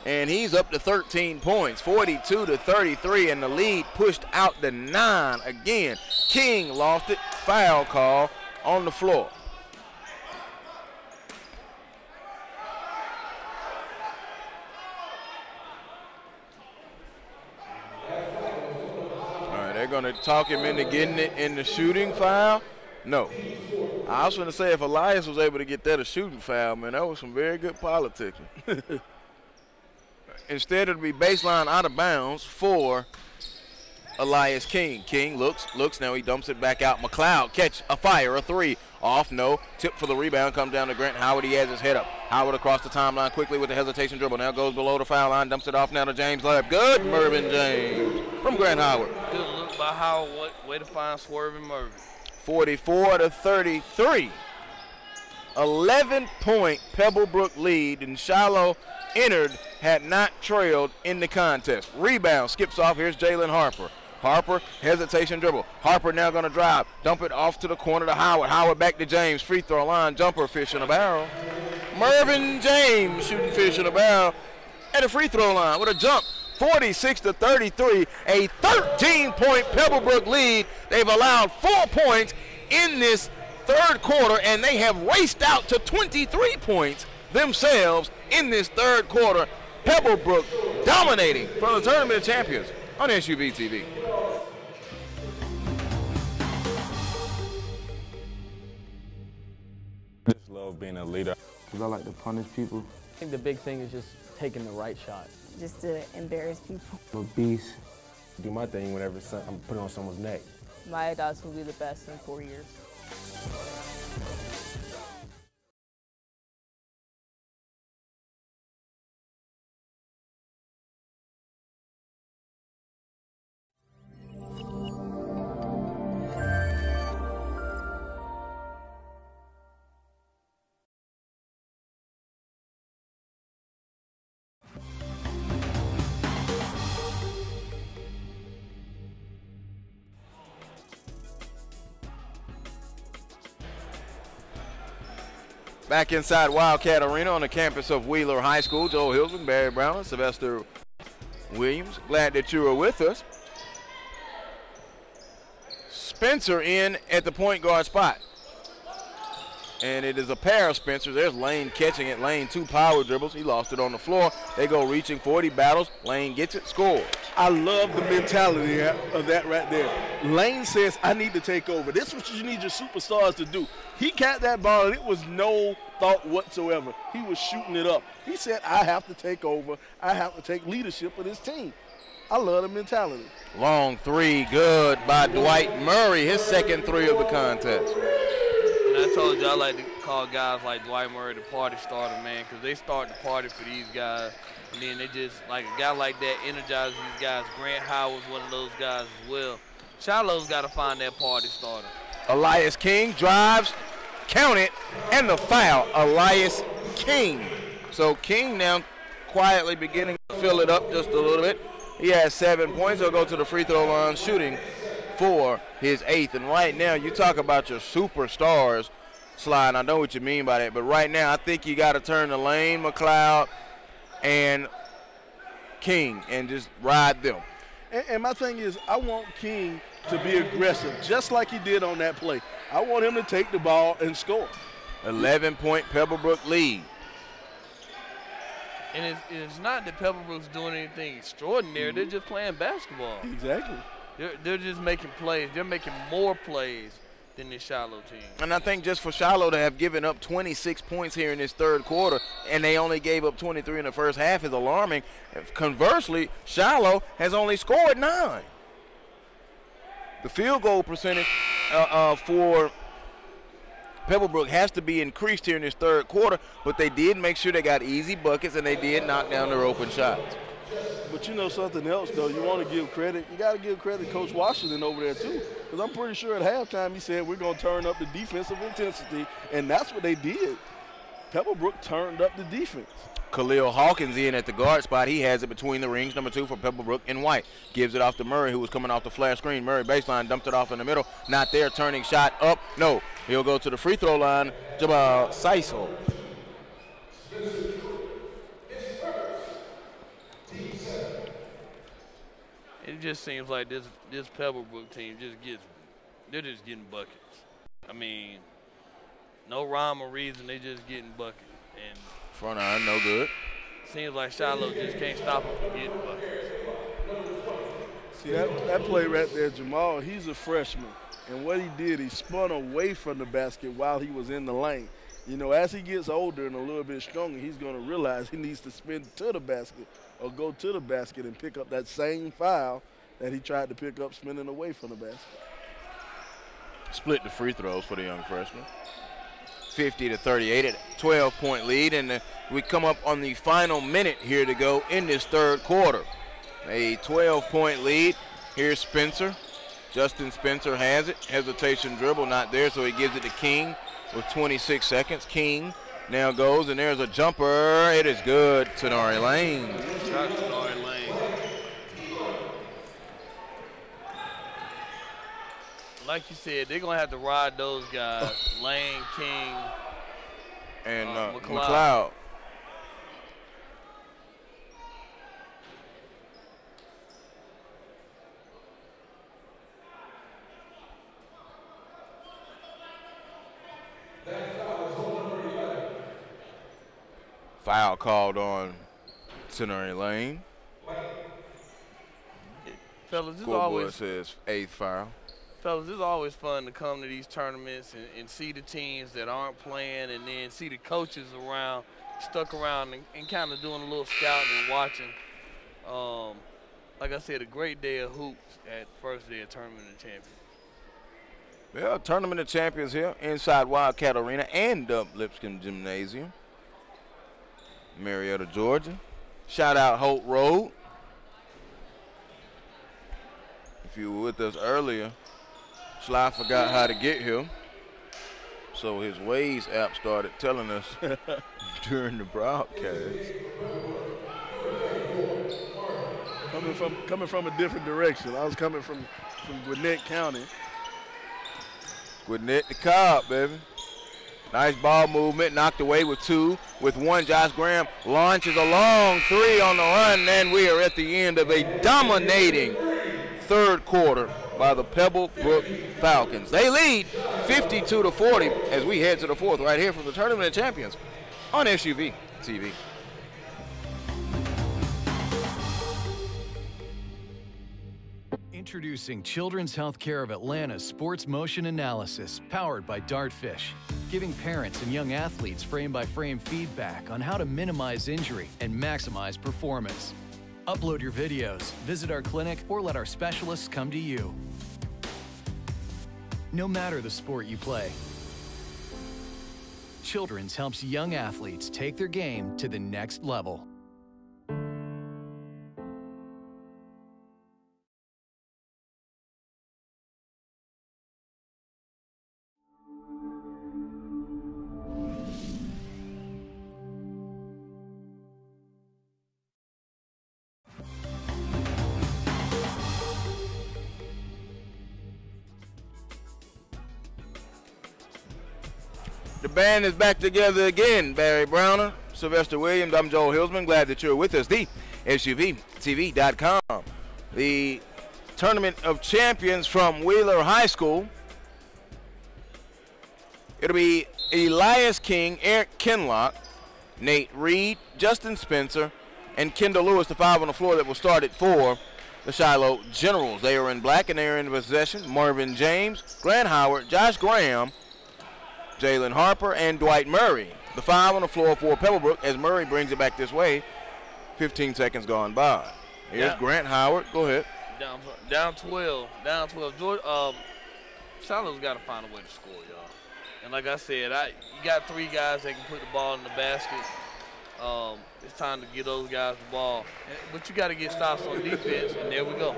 and he's up to 13 points, 42-33, and the lead pushed out to 9 again. King lost it, foul call on the floor. They're going to talk him into getting it in the shooting foul. No. I was going to say if Elias was able to get that a shooting foul, man, that was some very good politicking. Instead, it'll be baseline out of bounds for Elias King. King looks, now he dumps it back out. McLeod catch, a fire, a three. Off, no. Tip for the rebound, comes down to Grant Howard. He has his head up. Howard across the timeline quickly with the hesitation dribble. Now goes below the foul line, dumps it off now to James Lab. Good, Mervyn James from Grant Howard. Good look by Howard. Way to find swerving Mervyn. 44-33. 11-point Pebblebrook lead, and Shiloh had not trailed in the contest. Rebound skips off. Here's Jalen Harper. Harper, hesitation dribble. Harper now going to drive. Dump it off to the corner to Howard. Howard back to James. Free throw line. Jumper, fish in a barrel. Mervyn James shooting fish in a barrel at the free throw line with a jump. 46-33. A 13-point Pebblebrook lead. They've allowed 4 points in this third quarter, and they have raced out to 23 points themselves in this third quarter. Pebblebrook dominating from the Tournament of Champions on SUV TV. I just love being a leader. Because I like to punish people. I think the big thing is just taking the right shot. Just to embarrass people. I'm a beast. Do my thing whenever I'm putting on someone's neck. My dogs will be the best in 4 years. Back inside Wildcat Arena on the campus of Wheeler High School. Joel Hilsman, Barry Brown, Sylvester Williams. Glad that you are with us. Spencer in at the point guard spot. And it is a pair of Spencers. There's Lane catching it. Lane 2 power dribbles. He lost it on the floor. They go reaching 40 battles. Lane gets it, scores. I love the mentality of that right there. Lane says, I need to take over. This is what you need your superstars to do. He got that ball, and it was no thought whatsoever. He was shooting it up. He said, I have to take over. I have to take leadership of this team. I love the mentality. Long three, good by Dwight Murray, his second three of the contest. And I told you I like to call guys like Dwight Murray the party starter, man, because they start the party for these guys. And then they just, like a guy like that energizes these guys. Grant Howard's one of those guys as well. Shiloh's got to find that party starter. Elias King drives, count it, and the foul. Elias King. So King now quietly beginning to fill it up just a little bit. He has 7 points. He'll go to the free throw line shooting for his 8th. And right now, you talk about your superstars, Sly, and I know what you mean by that. But right now, I think you got to turn to Lane, McLeod, and King and just ride them. And my thing is, I want King to be aggressive, just like he did on that play. I want him to take the ball and score. 11-point Pebblebrook lead. And it's not that Pebblebrook's doing anything extraordinary. They're just playing basketball. Exactly. They're just making plays. They're making more plays than this Shiloh team. And I think just for Shiloh to have given up 26 points here in this third quarter, and they only gave up 23 in the first half, is alarming. Conversely, Shiloh has only scored 9. The field goal percentage for Pebblebrook has to be increased here in this third quarter, but they did make sure they got easy buckets, and they did knock down their open shots. But you know something else, though, you want to give credit. You got to give credit to Coach Washington over there, too, because I'm pretty sure at halftime he said we're going to turn up the defensive intensity, and that's what they did. Pebblebrook turned up the defense. Khalil Hawkins in at the guard spot. He has it between the rings, number 2 for Pebblebrook and White. Gives it off to Murray, who was coming off the flash screen. Murray baseline, dumped it off in the middle. Not there, turning shot up. No, he'll go to the free throw line. Jabal Seisel. It just seems like this Pebblebrook team they're just getting buckets. I mean, no rhyme or reason, they just getting buckets. And front iron, no good. Seems like Shiloh just can't stop them from getting buckets. See, that play right there, Jamal, he's a freshman. And what he did, he spun away from the basket while he was in the lane. You know, as he gets older and a little bit stronger, he's going to realize he needs to spin to the basket or go to the basket and pick up that same foul that he tried to pick up spinning away from the basket. Split the free throws for the young freshman. 50-38 at 12-point lead, and we come up on the final minute here to go in this third quarter. A 12-point lead. Here's Spencer. Justin Spencer has it. Hesitation dribble, not there, so he gives it to King with 26 seconds. King now goes, and there's a jumper. It is good. Tenari Lane. Shot Tenari Lane. Like you said, they're going to have to ride those guys, Lane, King, and McLeod. McLeod. Foul called on Tenari Lane. Fellas, this Scoreboard always says 8th foul. Fellas, it's always fun to come to these tournaments and see the teams that aren't playing, and then see the coaches around, stuck around and kind of doing a little scouting and watching. Like I said, a great day of hoops at first day of Tournament of Champions. Yeah, Tournament of Champions here inside Wildcat Arena and Lipscomb Gymnasium, Marietta, Georgia. Shout out Holt Road. If you were with us earlier, Sly forgot how to get here, so his Waze app started telling us during the broadcast. Coming from a different direction. I was coming from Gwinnett County. Gwinnett to Cobb, baby. Nice ball movement, knocked away with 2. With 1, Josh Graham launches a long 3 on the run, and we are at the end of a dominating third quarter. by the Pebblebrook Falcons. They lead 52-40 as we head to the fourth right here from the Tournament of Champions on SUV TV. Introducing Children's Healthcare of Atlanta's Sports Motion Analysis, powered by Dartfish, giving parents and young athletes frame-by-frame feedback on how to minimize injury and maximize performance. Upload your videos, visit our clinic, or let our specialists come to you. No matter the sport you play, Children's helps young athletes take their game to the next level. The band is back together again. Barry Browner, Sylvester Williams, I'm Joel Hilsman. Glad that you're with us. The SUVTV.com. The Tournament of Champions from Wheeler High School. It'll be Elias King, Eric Kinlock, Nate Reed, Justin Spencer, and Kendall Lewis, the five on the floor that will start at 4. The Shiloh Generals. They are in black and they're in possession. Marvin James, Grant Howard, Josh Graham, Jalen Harper, and Dwight Murray. The five on the floor for Pebblebrook as Murray brings it back this way. 15 seconds gone by. Here's Grant Howard. Go ahead. Down 12. Down 12. Shiloh's got to find a way to score, y'all. And like I said, you got 3 guys that can put the ball in the basket. It's time to get those guys the ball. But you got to get stops on defense, and there we go.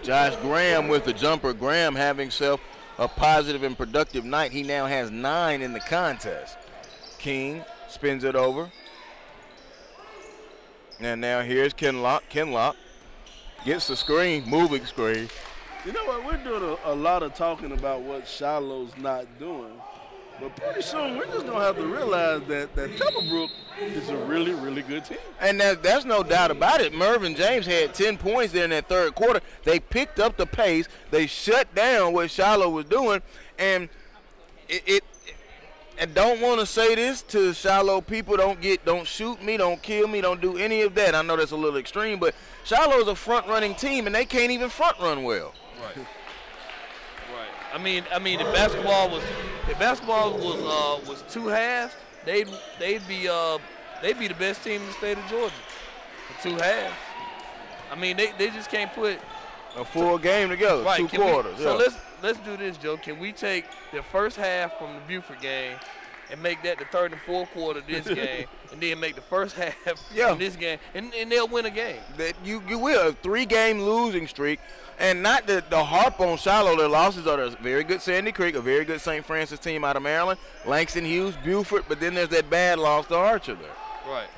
Josh Graham with the jumper. Graham having himself a positive and productive night. He now has 9 in the contest. King spins it over. And now here's Kinlock. Kinlock gets the screen, moving screen. You know what? We're doing a lot of talking about what Shiloh's not doing. But pretty soon we're just going to have to realize that Pebblebrook is a really, really good team. And there's no doubt about it. Marvin James had 10 points there in that third quarter. They picked up the pace. They shut down what Shiloh was doing. And I don't want to say this to Shiloh people. Don't shoot me, don't kill me, don't do any of that. I know that's a little extreme, but Shiloh is a front-running team, and they can't even front-run well. Right. I mean, the basketball was 2 halves. They'd be the best team in the state of Georgia for 2 halves. I mean, they just can't put a full game together. Right, 2 quarters. So let's do this, Joe. Can we take the first half from the Buford game and make that the third and fourth quarter of this game, and then make the first half from this game, and they'll win a game. That you will. A 3-game losing streak. And not the harp on Shiloh. Their losses are a very good Sandy Creek, a very good St. Francis team out of Maryland, Langston Hughes, Buford, but then there's that bad loss to Archer there. Right.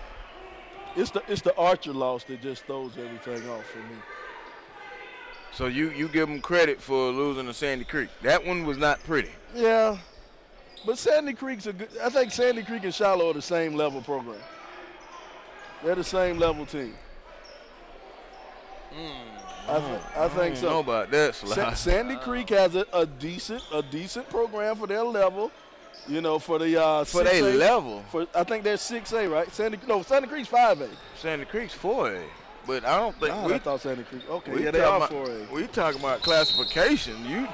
It's the Archer loss that just throws everything off for me. So you give them credit for losing to Sandy Creek. That one was not pretty. Yeah, but Sandy Creek's I think Sandy Creek and Shiloh are the same level program. They're the same level team. I think so. I don't know about that, Sly. Sandy Creek has a decent program for their level. You know, for the for their level. I think they're 6A, right? Sandy Creek's 5A. Sandy Creek's 4A. But I don't think I thought Sandy Creek. Okay, yeah, they are 4A. We talking about classification. You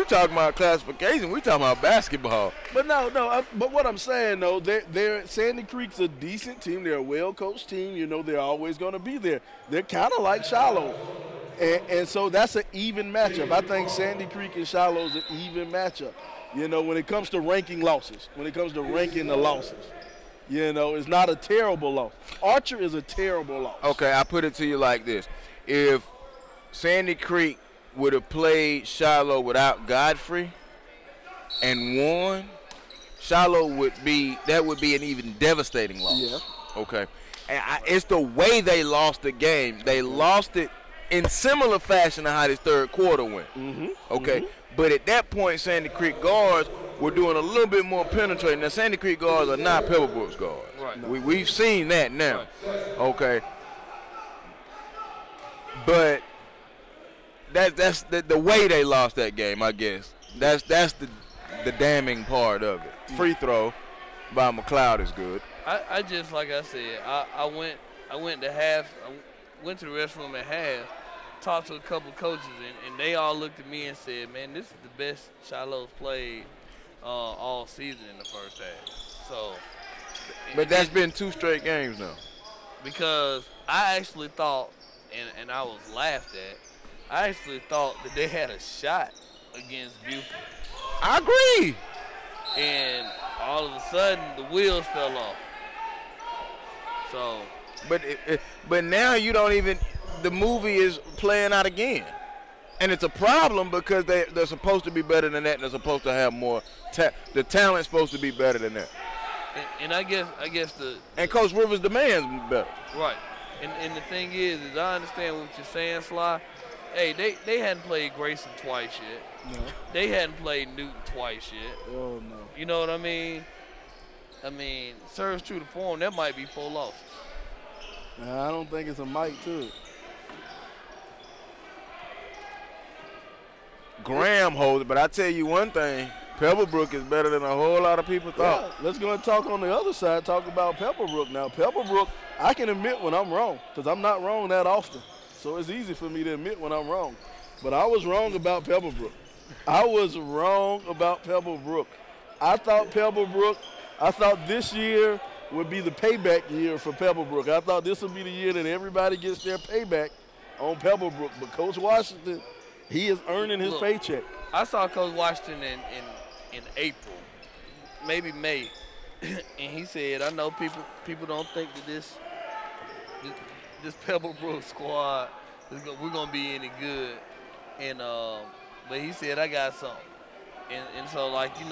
talking about classification. We talking about basketball. But but what I'm saying though, they're Sandy Creek's a decent team. They're a well-coached team. You know, they're always going to be there. They're kind of like Shiloh, and so that's an even matchup. I think Sandy Creek and Shiloh is an even matchup. You know, when it comes to ranking losses, when it comes to ranking the losses. You know, it's not a terrible loss. Archer is a terrible loss. Okay, I put it to you like this. If Sandy Creek would have played Shiloh without Godfrey and won, Shiloh would be an even devastating loss. Yeah. Okay. And it's the way they lost the game. They lost it in similar fashion to how this third quarter went. Mm-hmm. Okay. Mm-hmm. But at that point, Sandy Creek guards were doing a little bit more penetrating. Now, Sandy Creek guards are not Pebblebrook's guards. Right. We've seen that now. Right. Okay. But that's the way they lost that game, I guess. That's the damning part of it. Free throw by McLeod is good. I just, like I said, I went to the restroom at half, talked to a couple of coaches, and they all looked at me and said, man, this is the best Shiloh's played all season in the first half. So, but that's been 2 straight games now. Because I actually thought, and I was laughed at, I actually thought that they had a shot against Buford. I agree. And all of a sudden, the wheels fell off. So, but now you don't even. The movie is playing out again, and it's a problem because they're supposed to be better than that, and they're supposed to have more. The talent's supposed to be better than that. And I guess and Coach Rivers demands better. Right. And the thing is I understand what you're saying, Sly. Hey, they hadn't played Grayson twice yet. No. They hadn't played Newton twice yet. Oh, no. You know what I mean? Serves true to form, that might be 4 losses. I don't think it's a mic to it. Graham holds it, but I tell you one thing, Pebblebrook is better than a whole lot of people thought. Yeah, let's go and talk on the other side, talk about Pebblebrook. Now, Pebblebrook, I can admit when I'm wrong because I'm not wrong that often. So it's easy for me to admit when I'm wrong. But I was wrong about Pebblebrook. I thought this year would be the payback year for Pebblebrook. I thought this would be the year that everybody gets their payback on Pebblebrook. But Coach Washington, he is earning his paycheck. I saw Coach Washington in April, maybe May, and he said, I know people don't think that this Pebblebrook squad we're gonna be any good, and but he said I got something, and so you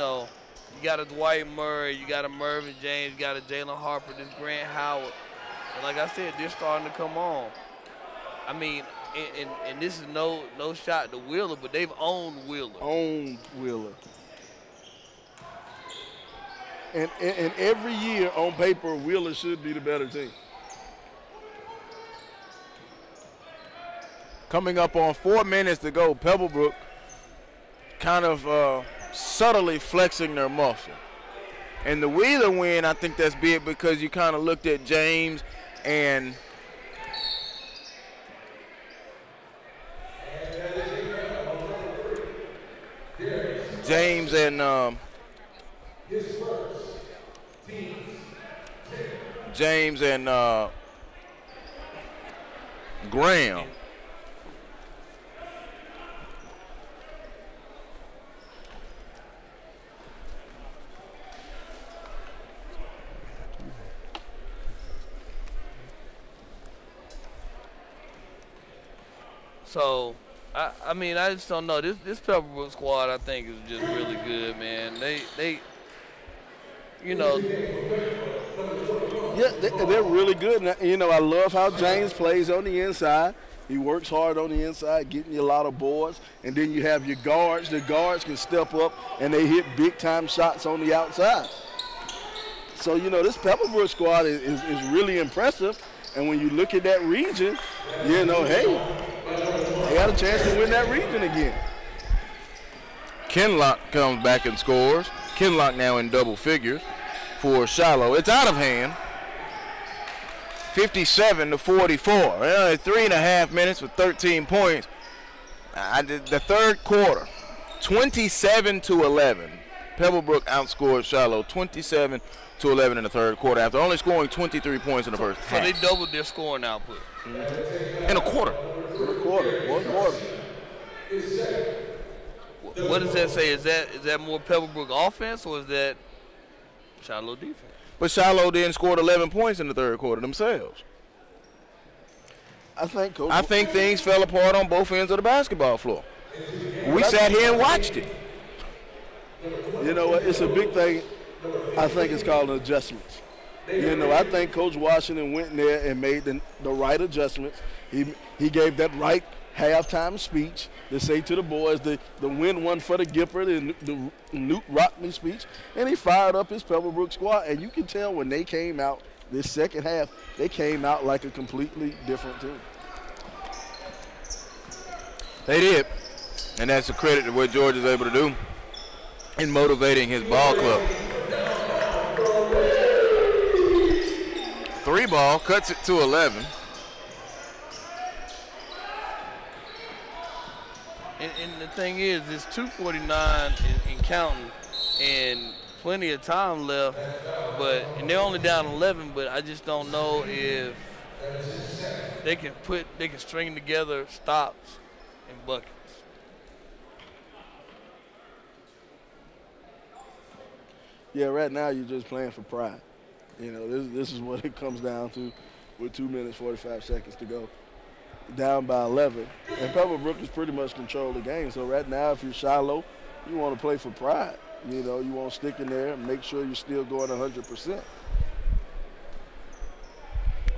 got a Dwight Murray, you got a Mervyn James, you got a Jalen Harper, this Grant Howard, and like I said, they're starting to come on. And this is no shot to Wheeler, but they've owned Wheeler. And every year on paper, Wheeler should be the better team. Coming up on 4 minutes to go, Pebblebrook kind of subtly flexing their muscle. And the Wheeler win, I think that's big because you kind of looked at James and Graham. So, I just don't know. This Pebblebrook squad, I think, is just really good, man. They Yeah, they're really good. And, I love how James plays on the inside. He works hard on the inside, getting you a lot of boards. And then you have your guards. The guards can step up, and they hit big-time shots on the outside. So, this Pebblebrook squad is really impressive. And when you look at that region, hey, they got a chance to win that region again. Kinlock comes back and scores. Kinlock now in double figures for Shiloh. It's out of hand. 57-44. 3.5 minutes with 13 points. The third quarter, 27-11. Pebblebrook outscored Shiloh 27-11 in the third quarter after only scoring 23 points in the first half. So they doubled their scoring output. In a quarter. One quarter. What does that say? Is that more Pebblebrook offense or is that Shiloh defense? But Shiloh then scored 11 points in the third quarter themselves. I think things fell apart on both ends of the basketball floor. We sat here and watched it. You know what? It's a big thing. I think it's called adjustments. I think Coach Washington went in there and made the right adjustments. He gave that right halftime speech to say to the boys the win one for the Gifford and the Newt Rockney speech, and he fired up his Pebblebrook squad. And you can tell when they came out this second half, they came out like a completely different team. They did. And that's a credit to what George is able to do in motivating his ball club. 3 ball, cuts it to 11. And the thing is, it's 2:49 and counting, and plenty of time left. And they're only down 11. But I just don't know if they can string together stops and buckets. Yeah, right now you're just playing for pride. You know, this is what it comes down to with 2 minutes, 45 seconds to go. Down by 11. And Pebblebrook has pretty much controlled the game. So right now, if you're Shiloh, you want to play for pride. You know, you want to stick in there and make sure you're still going 100%.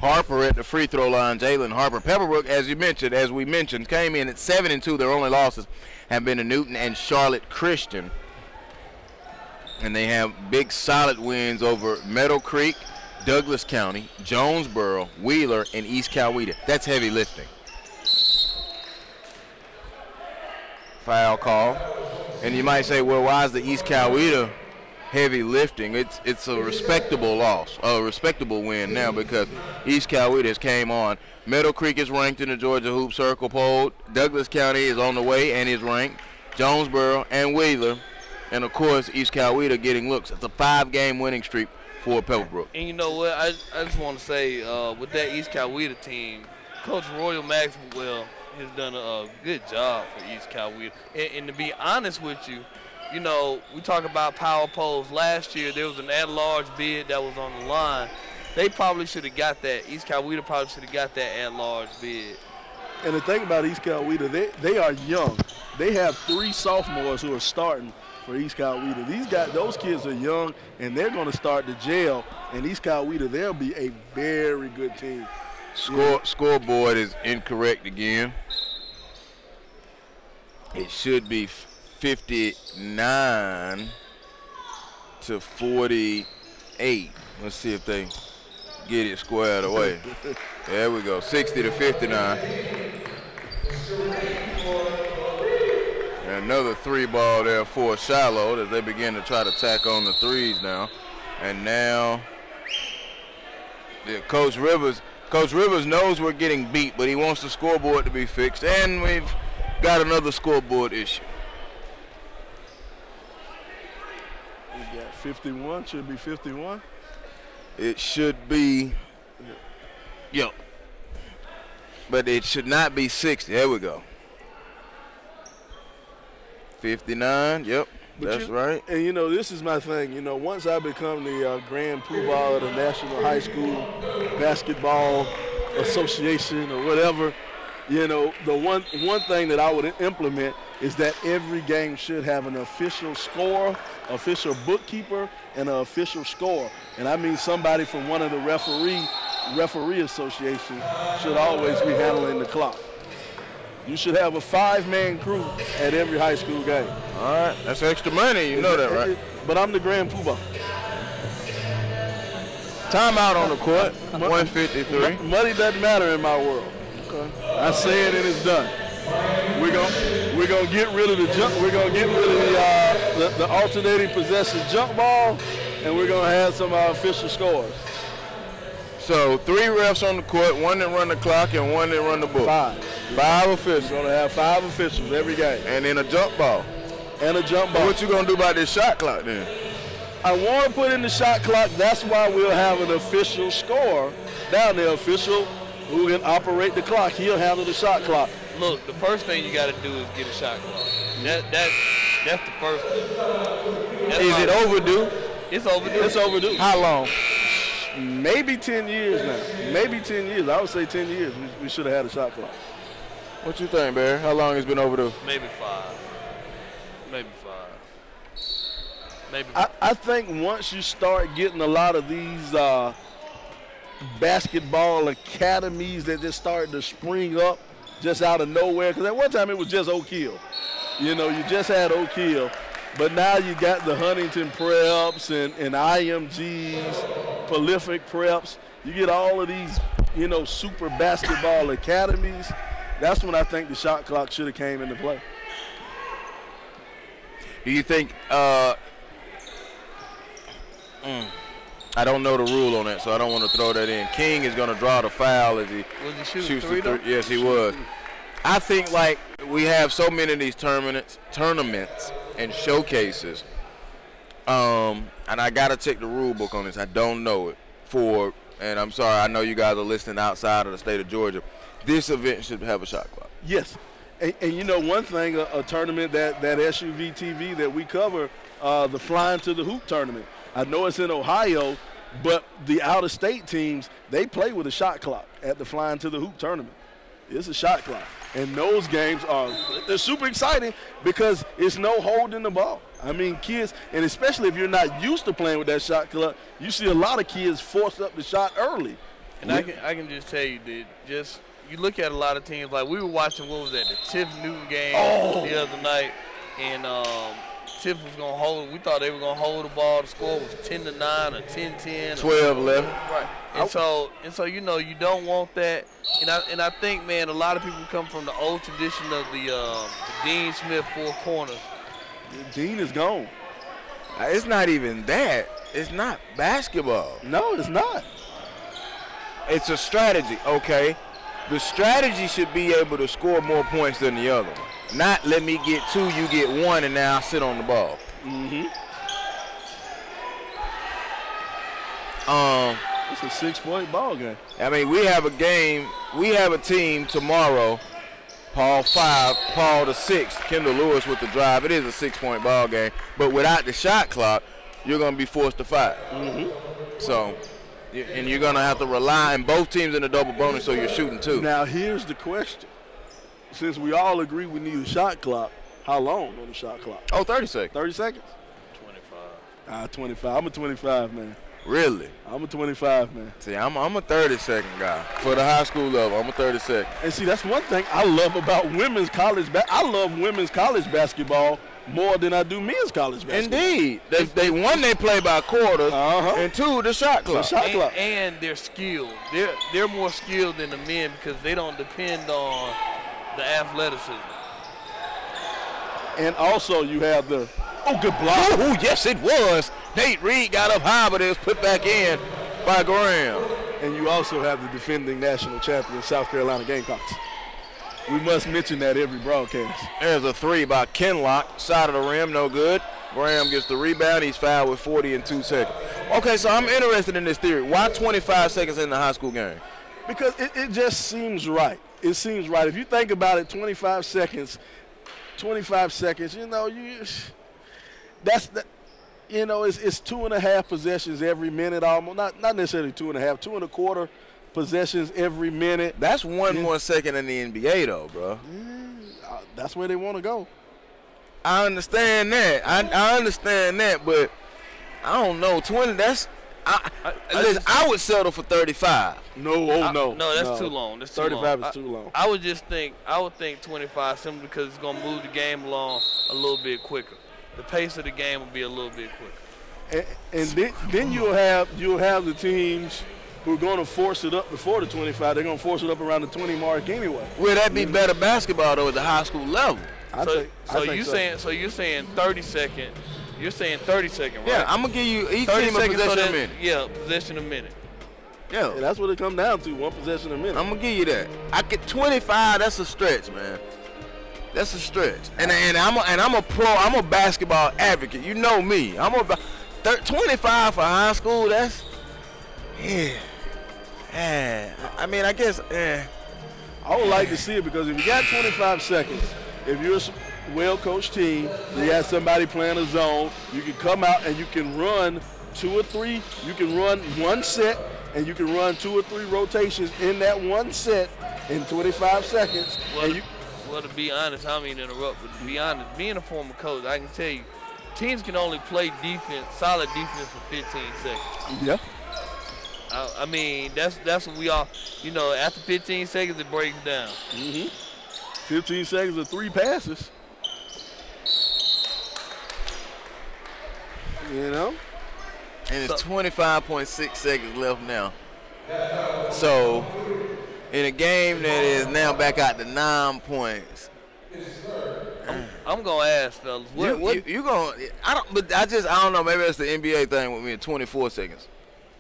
Harper at the free throw line, Jalen Harper. Pebblebrook, as we mentioned, came in at 7-2. Their only losses have been to Newton and Charlotte Christian. And they have big solid wins over Meadow Creek, Douglas County, Jonesboro, Wheeler, and East Coweta. That's heavy lifting. Foul call. And you might say, well, why is the East Coweta heavy lifting? It's a respectable loss, a respectable win now because East Coweta has came on. Meadow Creek is ranked in the Georgia Hoop Circle poll. Douglas County is on the way and is ranked. Jonesboro and Wheeler. And, of course, East Coweta getting looks. It's a 5-game winning streak for Pebblebrook. And you know what? I just want to say, with that East Coweta team, Coach Royal Maxwell has done a good job for East Coweta. And to be honest with you, you know, we talk about power polls. Last year, there was an at-large bid that was on the line. They probably should have got that. East Coweta probably should have got that at-large bid. And the thing about East Coweta, they are young. They have 3 sophomores who are starting for East Coweta. Those kids are young, and they're going to start to gel. And East Coweta, they'll be a very good team. Scoreboard is incorrect again. It should be 59 to 48. Let's see if they get it squared away. There we go, 60 to 59. And another 3 ball there for Shiloh as they begin to try to tack on the threes now. And now Coach Rivers knows we're getting beat, but he wants the scoreboard to be fixed. And we've got another scoreboard issue. We got 51, should be 51. It should be, yep. But it should not be 60. There we go. 59, yep, that's right. And, you know, this is my thing. You know, once I become the Grand Poobah of the National High School Basketball Association or whatever, you know, the one thing that I would implement is that every game should have an official scorer, official bookkeeper, and an official scorer. And I mean somebody from one of the referee associations should always be handling the clock. You should have a 5-man crew at every high school game. All right, that's extra money, you know that, right? But I'm the Grand Poobah. Timeout on the court, 153. Money doesn't matter in my world. Okay. I say it and it's done. We're gonna get rid of the jump. We're gonna get rid of the alternating possession jump ball, and we're gonna have some official scores. So 3 refs on the court, 1 that run the clock and 1 that run the book. 5 officials. We're gonna have 5 officials every game. And then a jump ball. And a jump ball. So what you gonna do about this shot clock then? I want to put in the shot clock. That's why we'll have an official scorer down there, official who can operate the clock. He'll handle the shot clock. Look, the first thing you got to do is get a shot clock. That's the first thing. Is it overdue? It's overdue. It's overdue. How long? Maybe 10 years now. Maybe 10 years. I would say 10 years. We should have had a shot clock. What you think, Barry? How long it's been overdue? Maybe 5. Maybe 5. Maybe. I think once you start getting a lot of these basketball academies that just started to spring up just out of nowhere, because at one time it was just Oak Hill. You know, you just had Oak Hill. But now you got the Huntington Preps and IMGs, prolific preps. You get all of these, you know, super basketball academies. that's when I think the shot clock should have came into play. Do you think I don't know the rule on that, so I don't want to throw that in. King is going to draw the foul as he shoots the three. Yes, he was. I think, like, we have so many of these tournaments and showcases, and I got to check the rule book on this. I don't know it. And I'm sorry, I know you guys are listening outside of the state of Georgia. This event should have a shot clock. Yes. And you know, one thing, a tournament that SUV TV that we cover, the Flying to the Hoop tournament. I know it's in Ohio, but the out-of-state teams, they play with a shot clock at the Flying to the Hoop tournament. It's a shot clock. And those games they're super exciting because it's no holding the ball. I mean, kids, and especially if you're not used to playing with that shot clock, you see a lot of kids force up the shot early. And I can just tell you, dude, you look at a lot of teams, like we were watching, what was that, the Tiff Newton game the other night, and Tiff was going to hold. We thought they were going to hold the ball. The score was 10-9 or 10-10. 12-11. Right. And so you know, you don't want that. And I think, man, a lot of people come from the old tradition of the Dean Smith four corners. Dean is gone. It's not even that. It's not basketball. No, it's not. It's a strategy, okay? The strategy should be able to score more points than the other one. Not let me get 2, you get 1, and now I sit on the ball. It's a 6-point ball game. I mean, we have a team tomorrow, Paul 5, Paul the 6, Kendall Lewis with the drive. It is a 6-point ball game, but without the shot clock, you're going to be forced to fight. So, and you're going to have to rely on both teams in the double bonus, so you're shooting 2. Now, here's the question. Since we all agree we need a shot clock, how long on the shot clock? Oh, 30 seconds. 30 seconds? 25. 25. I'm a 25, man. Really? I'm a 25, man. See, I'm a 30-second guy. For the high school level, I'm a 30-second. And see, that's one thing I love about women's college I love women's college basketball more than I do men's college basketball. Indeed. They one, they play by quarters, and 2, the shot clock. And they're skilled. They're more skilled than the men because they don't depend on the athleticism. And also you have the good block. Oh, yes, it was. Nate Reed got up high, but it was put back in by Graham. And you also have the defending national champion, South Carolina Gamecocks. We must mention that every broadcast. There's a 3 by Kenlock, side of the rim, no good. Graham gets the rebound. He's fouled with 42 seconds. Okay, so I'm interested in this theory. Why 25 seconds in the high school game? Because it just seems right. It seems right. If you think about it, 25 seconds, you know, it's 2.5 possessions every minute almost. Not necessarily 2.5, 2.25 possessions every minute. That's one more second in the NBA, though, bro. That's where they want to go. I understand that. I understand that, but I don't know. 20. I would settle for 35. No, that's too long. That's 35 is too long. I would think 25 simply because it's gonna move the game along a little bit quicker. The pace of the game will be a little bit quicker. And then you'll have the teams who are going to force it up before the 25. They're going to force it up around the 20 mark anyway. Will that be better basketball though at the high school level? So you're saying 30 second. You're saying 30 second, right? Yeah, I'm gonna give you each team a possession a minute. Yeah, possession a minute. Yeah, that's what it comes down to. 1 possession a minute. I'm gonna give you that. I get 25. That's a stretch, man. That's a stretch. And I'm a pro. I'm a basketball advocate. You know me. 25 for high school. That's I mean, I guess. I would like to see it because if you got 25 seconds, if you're a well-coached team, you got somebody playing a zone, you can come out and you can run 2 or 3. You can run 1 set, and you can run 2 or 3 rotations in that 1 set in 25 seconds. Well, to be honest, I don't mean to interrupt, but to be honest, being a former coach, I can tell you, teams can only play solid defense for 15 seconds. Yeah. I mean, that's what we all, after 15 seconds, it breaks down. 15 seconds of 3 passes. And it's 25.6 seconds left now. So in a game that is now back out to 9 points. I'm gonna ask, fellas. You gonna? I don't know. Maybe that's the NBA thing with me. 24 seconds,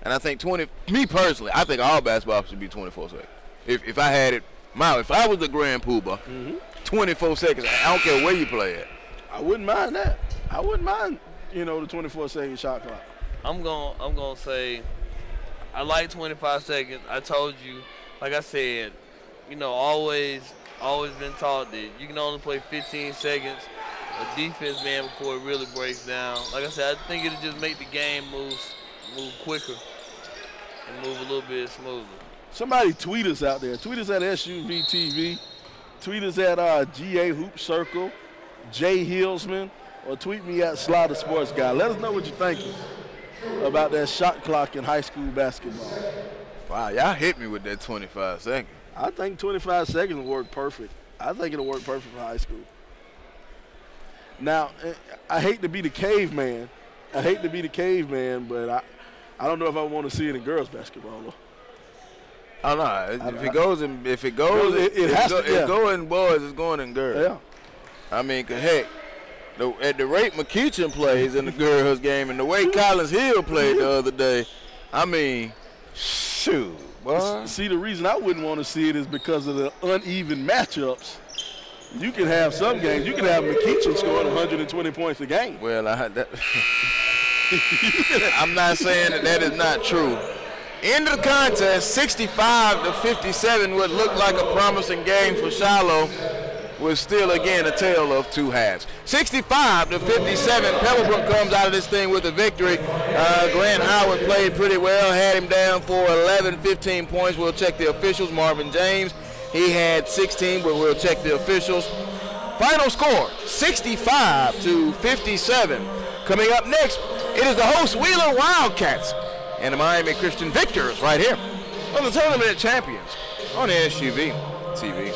and I think me personally, I think all basketball should be 24 seconds. If I had it, if I was the Grand Poobah, 24 seconds. I don't care where you play at. I wouldn't mind that. I wouldn't mind, the 24-second shot clock. I'm gonna say I like 25 seconds. I told you, like I said, always been taught that you can only play 15 seconds of defense, man, before it really breaks down. Like I said, I think it'll just make the game move quicker and move a little bit smoother. Somebody tweet us out there. Tweet us at SUVTV. Tweet us at GA Hoop Circle, Jay Hillsman, or tweet me at Slaughter Sports Guy. Let us know what you're thinking about that shot clock in high school basketball. Wow, y'all hit me with that 25 seconds. I think 25 seconds will work perfect. I think it'll work perfect for high school. Now, I hate to be the caveman. But I don't know if I want to see it in girls basketball, though. I don't know. If it goes in boys, it's going in girls. Yeah. I mean, heck, at the rate McKeachin plays in the girls' game and the way Collins Hill played the other day, I mean, shoot, boy. See, the reason I wouldn't want to see it is because of the uneven matchups. You can have some games. You can have McKeachin scoring 120 points a game. Well, I'm not saying that is not true. End of the contest, 65-57, what looked like a promising game for Shiloh was still, again, a tale of two halves. 65-57, Pebblebrook comes out of this thing with a victory. Grant Howard played pretty well, had him down for 11, 15 points. We'll check the officials. Marvin James, he had 16, but we'll check the officials. Final score, 65-57. Coming up next, it is the host Wheeler Wildcats and the Miami Christian Victors right here on the Tournament of Champions on SUV TV.